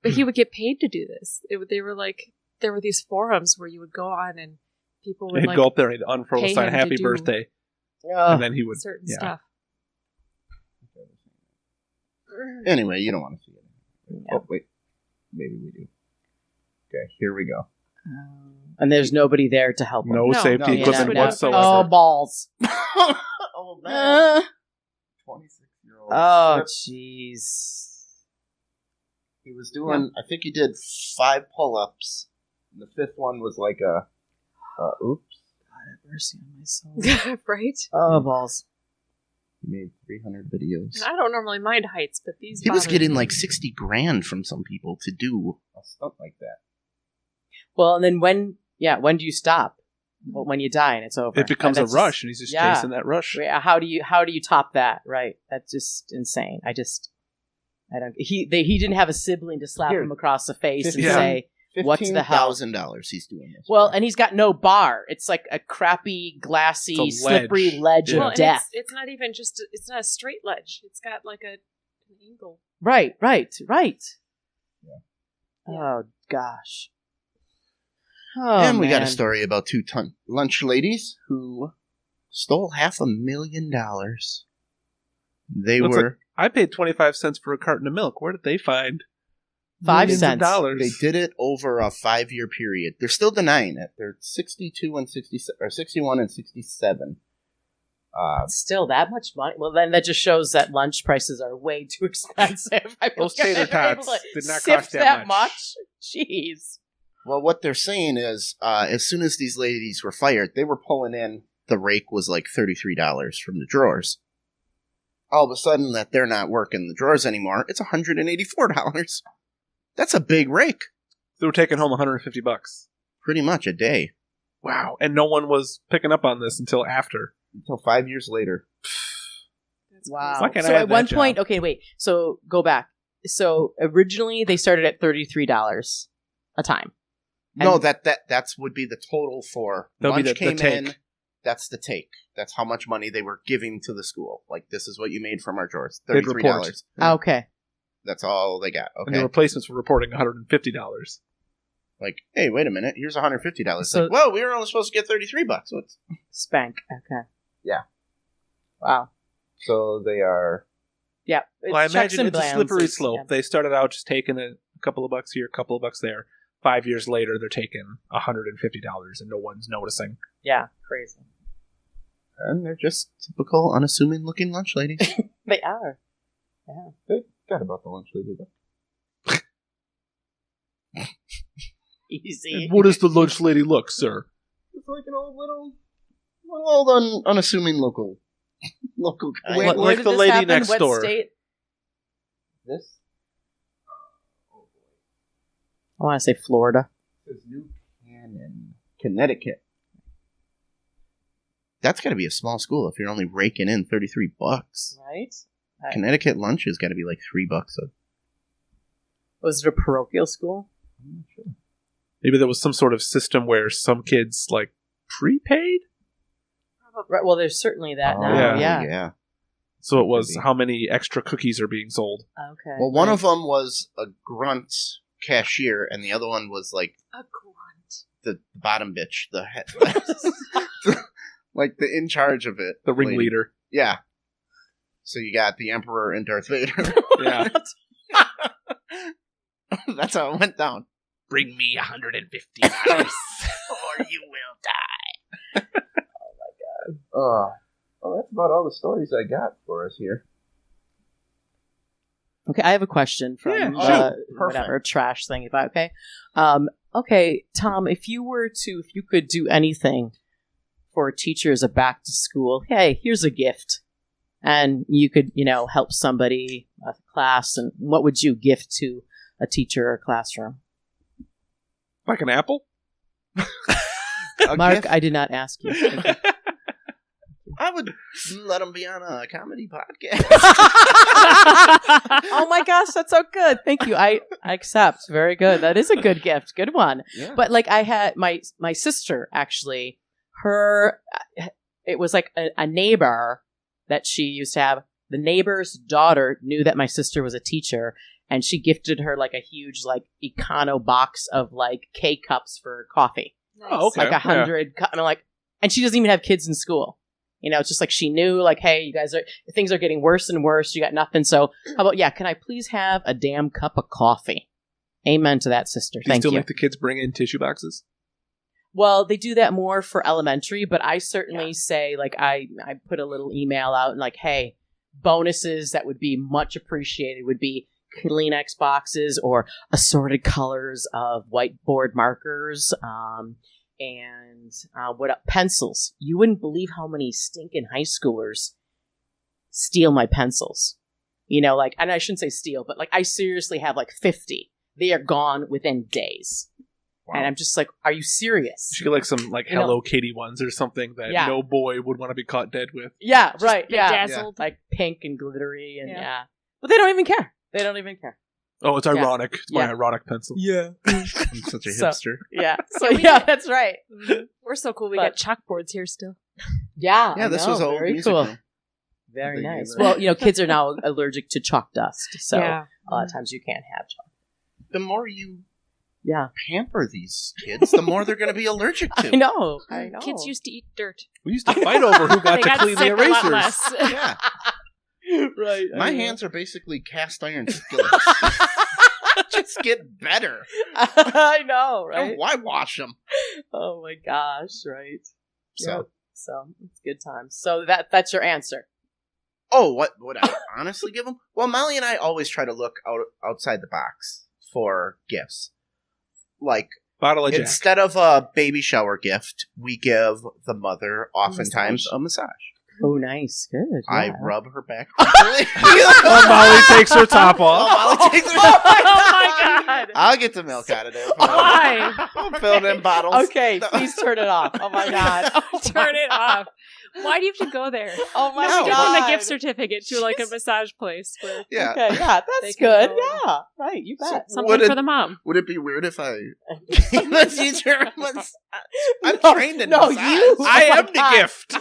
But he would get paid to do this. They were like... There were these forums where you would go on and people would He'd go up there and unfurl a sign, happy birthday. And then he would... Certain stuff. Anyway, you don't want to see it. Yeah. Oh, wait. Maybe we do. Okay, here we go. And there's nobody there to help him. No safety equipment whatsoever. Oh, balls. Oh, man. 26-year-old. Oh, jeez. He was doing, I think he did 5 pull-ups. And the 5th one was like a, oops. God have mercy on my soul. Right? Oh, balls. He made 300 videos. And I don't normally mind heights, but these He was getting like $60,000 from some people to do a stunt like that. Well, and then when do you stop? Well, when you die and it's over. It becomes a rush, and he's just chasing that rush. How do you top that? Right? That's just insane. I don't. He didn't have a sibling to slap him across the face and say, "What's the hell?" $15,000 he's doing this. Well, and he's got no bar. It's like a crappy, glassy, slippery ledge of death. It's not even just. It's not a straight ledge. It's got like an angle. Right. Yeah. Oh gosh. Oh, and we got a man. story about two lunch ladies who stole $500,000. They Looks were... I paid 25 cents for a carton of milk. Where did they find 5 millions cents. of dollars? They did it over a 5-year period. They're still denying it. They're 62 and 67, or 61 and 67. Still that much money? Well, then that just shows that lunch prices are way too expensive. Those tater tots did not sift cost that much. Jeez. Well, what they're saying is, as soon as these ladies were fired, they were pulling in, the rake was like $33 from the drawers. All of a sudden that they're not working the drawers anymore, it's $184. That's a big rake. They were taking home $150. Pretty much a day. Wow. And no one was picking up on this until after. Until 5 years later. Wow. Why can't I So have at that one job? point, okay, wait. So go back. So originally they started at $33 a time. No, And- that's would be the total for That'll be lunch the came take. in. That's the take. That's how much money they were giving to the school. Like, this is what you made from our drawers. They'd $33. report. Okay. That's all they got. And the Okay. replacements were reporting $150. Like, hey, wait a minute. Here's $150. So- Like, whoa, we were only supposed to get $33. What's... Spank. Okay. Yeah. Wow. So they are... Yeah. Well, I checks imagine and it's a balances. slippery slope. Yeah. They started out just taking a couple of bucks here, a couple of bucks there. 5 years later, they're taking $150 and no one's noticing. Yeah. Crazy. And they're just typical, unassuming looking lunch ladies. They are. Yeah. They got about the lunch lady, though. Easy. And what does the lunch lady look, sir? It's like an old unassuming local guy. Wait, like did the this lady happen? next What door. State? This I want to say Florida. is New Canaan, Connecticut. That's got to be a small school if you're only raking in $33. Right? Connecticut lunch has got to be like $3 a... Was it a parochial school? I'm not sure. Maybe there was some sort of system where some kids, like, prepaid? Right. Well, there's certainly that Oh, now. yeah. Yeah. So it was Maybe. how many extra cookies are being sold. Okay. Well, one of them was a grunt cashier, and the other one was like A grunt. the bottom bitch, the head, like the in charge of it, The lady. ringleader. Yeah. So you got the Emperor and Darth Vader. Yeah. That's how it went down. Bring me $150. Or you will die. Oh, well, that's about all the stories I got for us here. Okay, I have a question from Yeah, the shoot. whatever trash thing. If I okay, okay, Tom, if you could do anything for teachers a back to school, hey, here's a gift, and you could help somebody, a class, and what would you gift to a teacher or a classroom? Like an apple? Mark, Gift? I did not ask you. Thank you. I would let them be on a comedy podcast. Oh my gosh, that's so good. Thank you. I accept. Very good. That is a good gift. Good one. Yeah. But like I had my sister actually, it was like a neighbor that she used to have. The neighbor's daughter knew that my sister was a teacher, and she gifted her like a huge like Econo box of like K-cups for coffee. Nice. Oh, okay. Like 100. I'm like, and she doesn't even have kids in school. It's just like she knew, like, hey, you guys things are getting worse and worse. You got nothing. So how about, can I please have a damn cup of coffee? Amen to that, sister. Do you Thank still you. make the kids bring in tissue boxes? Well, they do that more for elementary, but I certainly say, like, I put a little email out and like, hey, bonuses that would be much appreciated would be Kleenex boxes or assorted colors of whiteboard markers, and pencils. You wouldn't believe how many stinking high schoolers steal my pencils. And I shouldn't say steal, but like I seriously have like 50. They are gone within days. Wow. And I'm just like, are you serious? You should get like some like Hello Kitty ones or something that Yeah. no boy would want to be caught dead with. Yeah, right. Yeah. Bedazzled. Like pink and glittery and Yeah. But they don't even care. They don't even care. Oh, it's ironic. It's my Yeah. ironic pencil. Yeah. I'm such a So- hipster. Yeah. So we yeah, did- that's right. We're so cool. We But- got chalkboards here still. Yeah. Yeah, I this know, was old very music cool. room. Very They nice. gave it- Well, kids are now allergic to chalk dust, so yeah. a lot of times you can't have chalk. The more you pamper these kids, the more they're going to be allergic to. I know. Kids used to eat dirt. We used to fight over who got They to got clean the sick a lot erasers. less. Yeah. Right. My hands are basically cast iron skillets. Just get better. I know, right? Why wash them? Oh my gosh, right. So, Yep. So it's good times. So that's your answer. oh, what would I honestly give them? Well, Molly and I always try to look outside the box for gifts. Like, Bottle of Jack. instead of a baby shower gift, we give the mother oftentimes a massage. Oh, nice. Good. I Yeah. rub her back. Oh, Molly takes her top off. Molly takes her Oh my god! I'll get the milk out of there. Why? I'll fill it in bottles. Okay, please turn it off. Oh my god. Turn it off. Why do you have to go there? Oh my No. Give god. them a gift certificate to like a massage place. Where Yeah. Okay, yeah, They that's can good. go. Yeah, right. You bet. something Would it- for the mom. Would it be weird if I gave the teacher I'm No, trained in no, massage. you- I Oh my am the God. gift.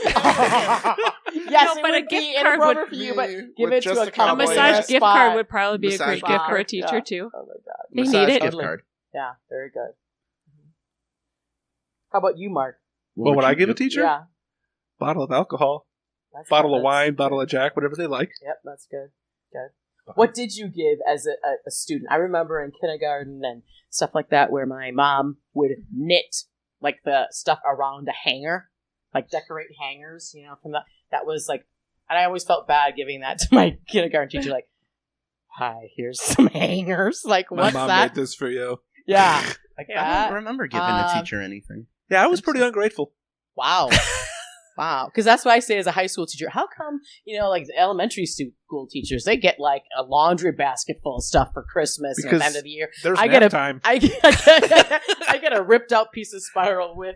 Yes, No, it but a would gift be card inappropriate would for you, but be give with it just to a a A cowboy cowboy hat. massage a gift spot. card would probably be a Massage great gift gift for a card. teacher Yeah. too. Oh my god. They Massage need it. gift Totally. card. Yeah, very good. How about you, Mark? What would I give a do? teacher? Yeah. Bottle of alcohol, That's bottle of that's wine, good. bottle of Jack, whatever they like. Yep, that's good. Good. What did you give as a student? I remember in kindergarten and stuff like that where my mom would knit like the stuff around a hanger, like decorate hangers, from that was like, and I always felt bad giving that to my kindergarten teacher, like, hi, here's some hangers. Like, My what's mom that? made this for you. Yeah. Like I that. don't remember giving a teacher anything. Yeah, I was pretty ungrateful. Wow. Wow. Because that's what I say as a high school teacher. How come, like the elementary school teachers, they get like a laundry basket full of stuff for Christmas at Because the end of the year. There's I nap get a- time. I get a ripped out piece of spiral with,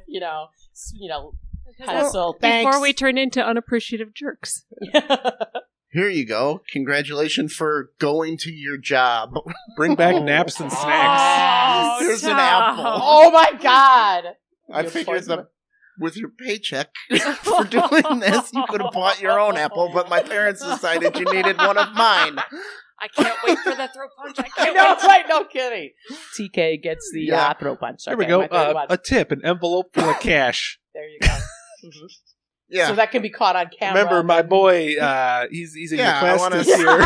pencil. Thanks. Before we turn into unappreciative jerks. Here you go. Congratulations for going to your job. Bring back Oh. naps and snacks. Oh, Here's an stop. apple. Oh my god. I You figured poison- with your paycheck for doing this, you could have bought your own apple, but my parents decided you needed one of mine. I can't wait for the throat punch. I I can't know, wait. right? No kidding. TK gets the Yeah. throat punch. Here we Okay, go. my third one. A tip, an envelope full of cash. There you go. Mhm. Yeah. So that can be caught on camera. Remember, my boy, he's in your Yeah, I class wanna this see- year.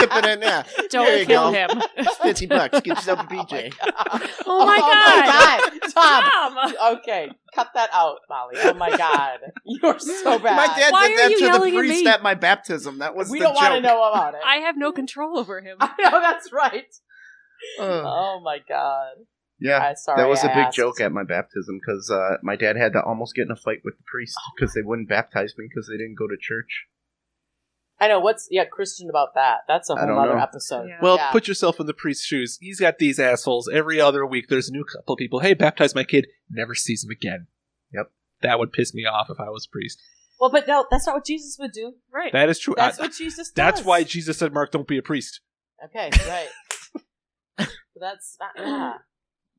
Tip it in there. There Don't you kill go. him. It's $50. Get yourself a PJ. Oh my god. Tom. Tom. Okay, cut that out, Molly. Oh my god. You're so bad. My dad Why did are that you to yelling the at priest me? at my baptism. That was We the don't want to joke. know about it. I have no control over him. I know, that's right. Ugh. Oh my god. Yeah. I'm sorry. That was a I big asked. joke at my baptism because my dad had to almost get in a fight with the priest because they wouldn't baptize me because they didn't go to church. I know. What's Christian about that? That's a I whole don't other know. episode. Yeah. Well, Yeah. put yourself in the priest's shoes. He's got these assholes. Every other week, there's a new couple people. Hey, baptize my kid. Never sees him again. Yep. That would piss me off if I was a priest. Well, but no, that's not what Jesus would do. Right. That is true. That's what Jesus does. That's why Jesus said, Mark, don't be a priest. Okay, right. But that's not. Yeah.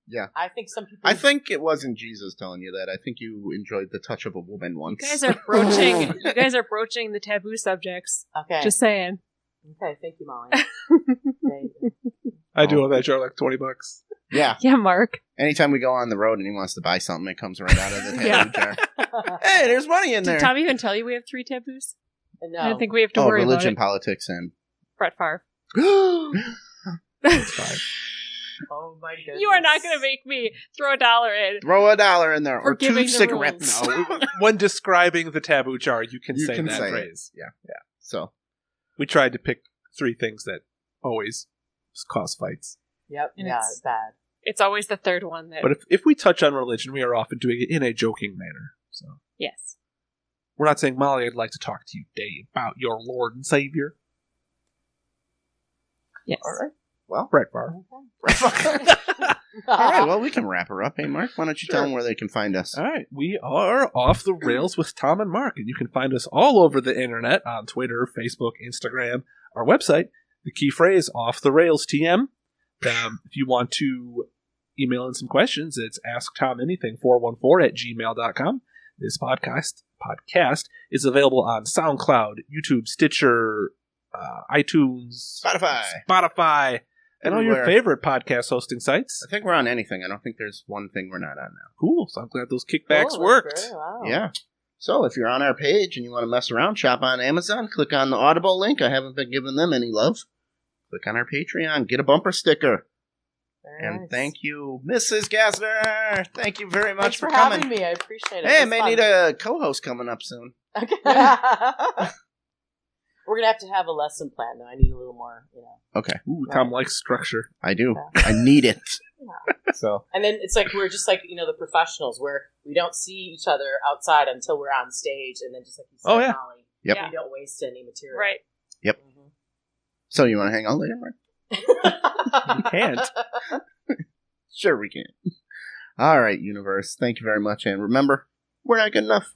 Yeah. I think some people. I think it wasn't Jesus telling you that. I think you enjoyed the touch of a woman once. You guys are broaching. You guys are broaching the taboo subjects. Okay. Just saying. Okay. Thank you, Molly. Okay. I do owe that jar like $20. Yeah. Yeah, Mark. Anytime we go on the road and he wants to buy something, it comes right out of the Yeah. tattoo jar. Hey, there's money in Did there. Tom even tell you we have 3 taboos? No. I don't think we have to Oh, worry religion, about politics, and it. Brett Favre. It's fine. Oh my goodness. You are not going to make me throw $1 in. throw $1 in there For or 2 giving the cigarettes. rules. No, when describing the taboo jar, you can You say can that say it. phrase. Yeah. So We tried to pick 3 things that always cause fights. Yep. And Yeah. it's- It's bad. It's always the third one that. But if we touch on religion, we are often doing it in a joking manner. So Yes. we're not saying, Molly, I'd like to talk to you today about your Lord and Savior, Yes. all right. Well, Brett Favre. all right. Well, we can wrap her up. Hey, Mark, why don't you tell Sure. them where they can find us? All right, we are Off the Rails with Tom and Mark, and you can find us all over the internet on Twitter, Facebook, Instagram, our website. The key phrase, Off the Rails TM. If you want to email in some questions, it's asktomanything414@gmail.com. This podcast is available on SoundCloud, YouTube, Stitcher, iTunes, Spotify. And all your favorite podcast hosting sites. I think we're on anything. I don't think there's one thing we're not on now. Cool. So I'm glad those kickbacks worked. Wow. Yeah. So if you're on our page and you want to mess around, shop on Amazon, click on the Audible link. I haven't been giving them any love. Click on our Patreon. Get a bumper sticker. Very nice. Thank you, Mrs. Kastner. Thank you very much Thanks for coming. having me. I appreciate it. Hey, I may need a co-host coming up soon. Okay. We're going to have a lesson plan, though. I need a little more, Okay. Ooh, Tom likes structure. I do. Yeah. I need it. Yeah. So. And then it's like we're just like, the professionals where we don't see each other outside until we're on stage. And then just like you said, Molly, Yep. we don't waste any material. Right. Yep. Mm-hmm. So you want to hang out later, Mark? You can't. Sure we can. All right, universe. Thank you very much. And remember, we're not good enough.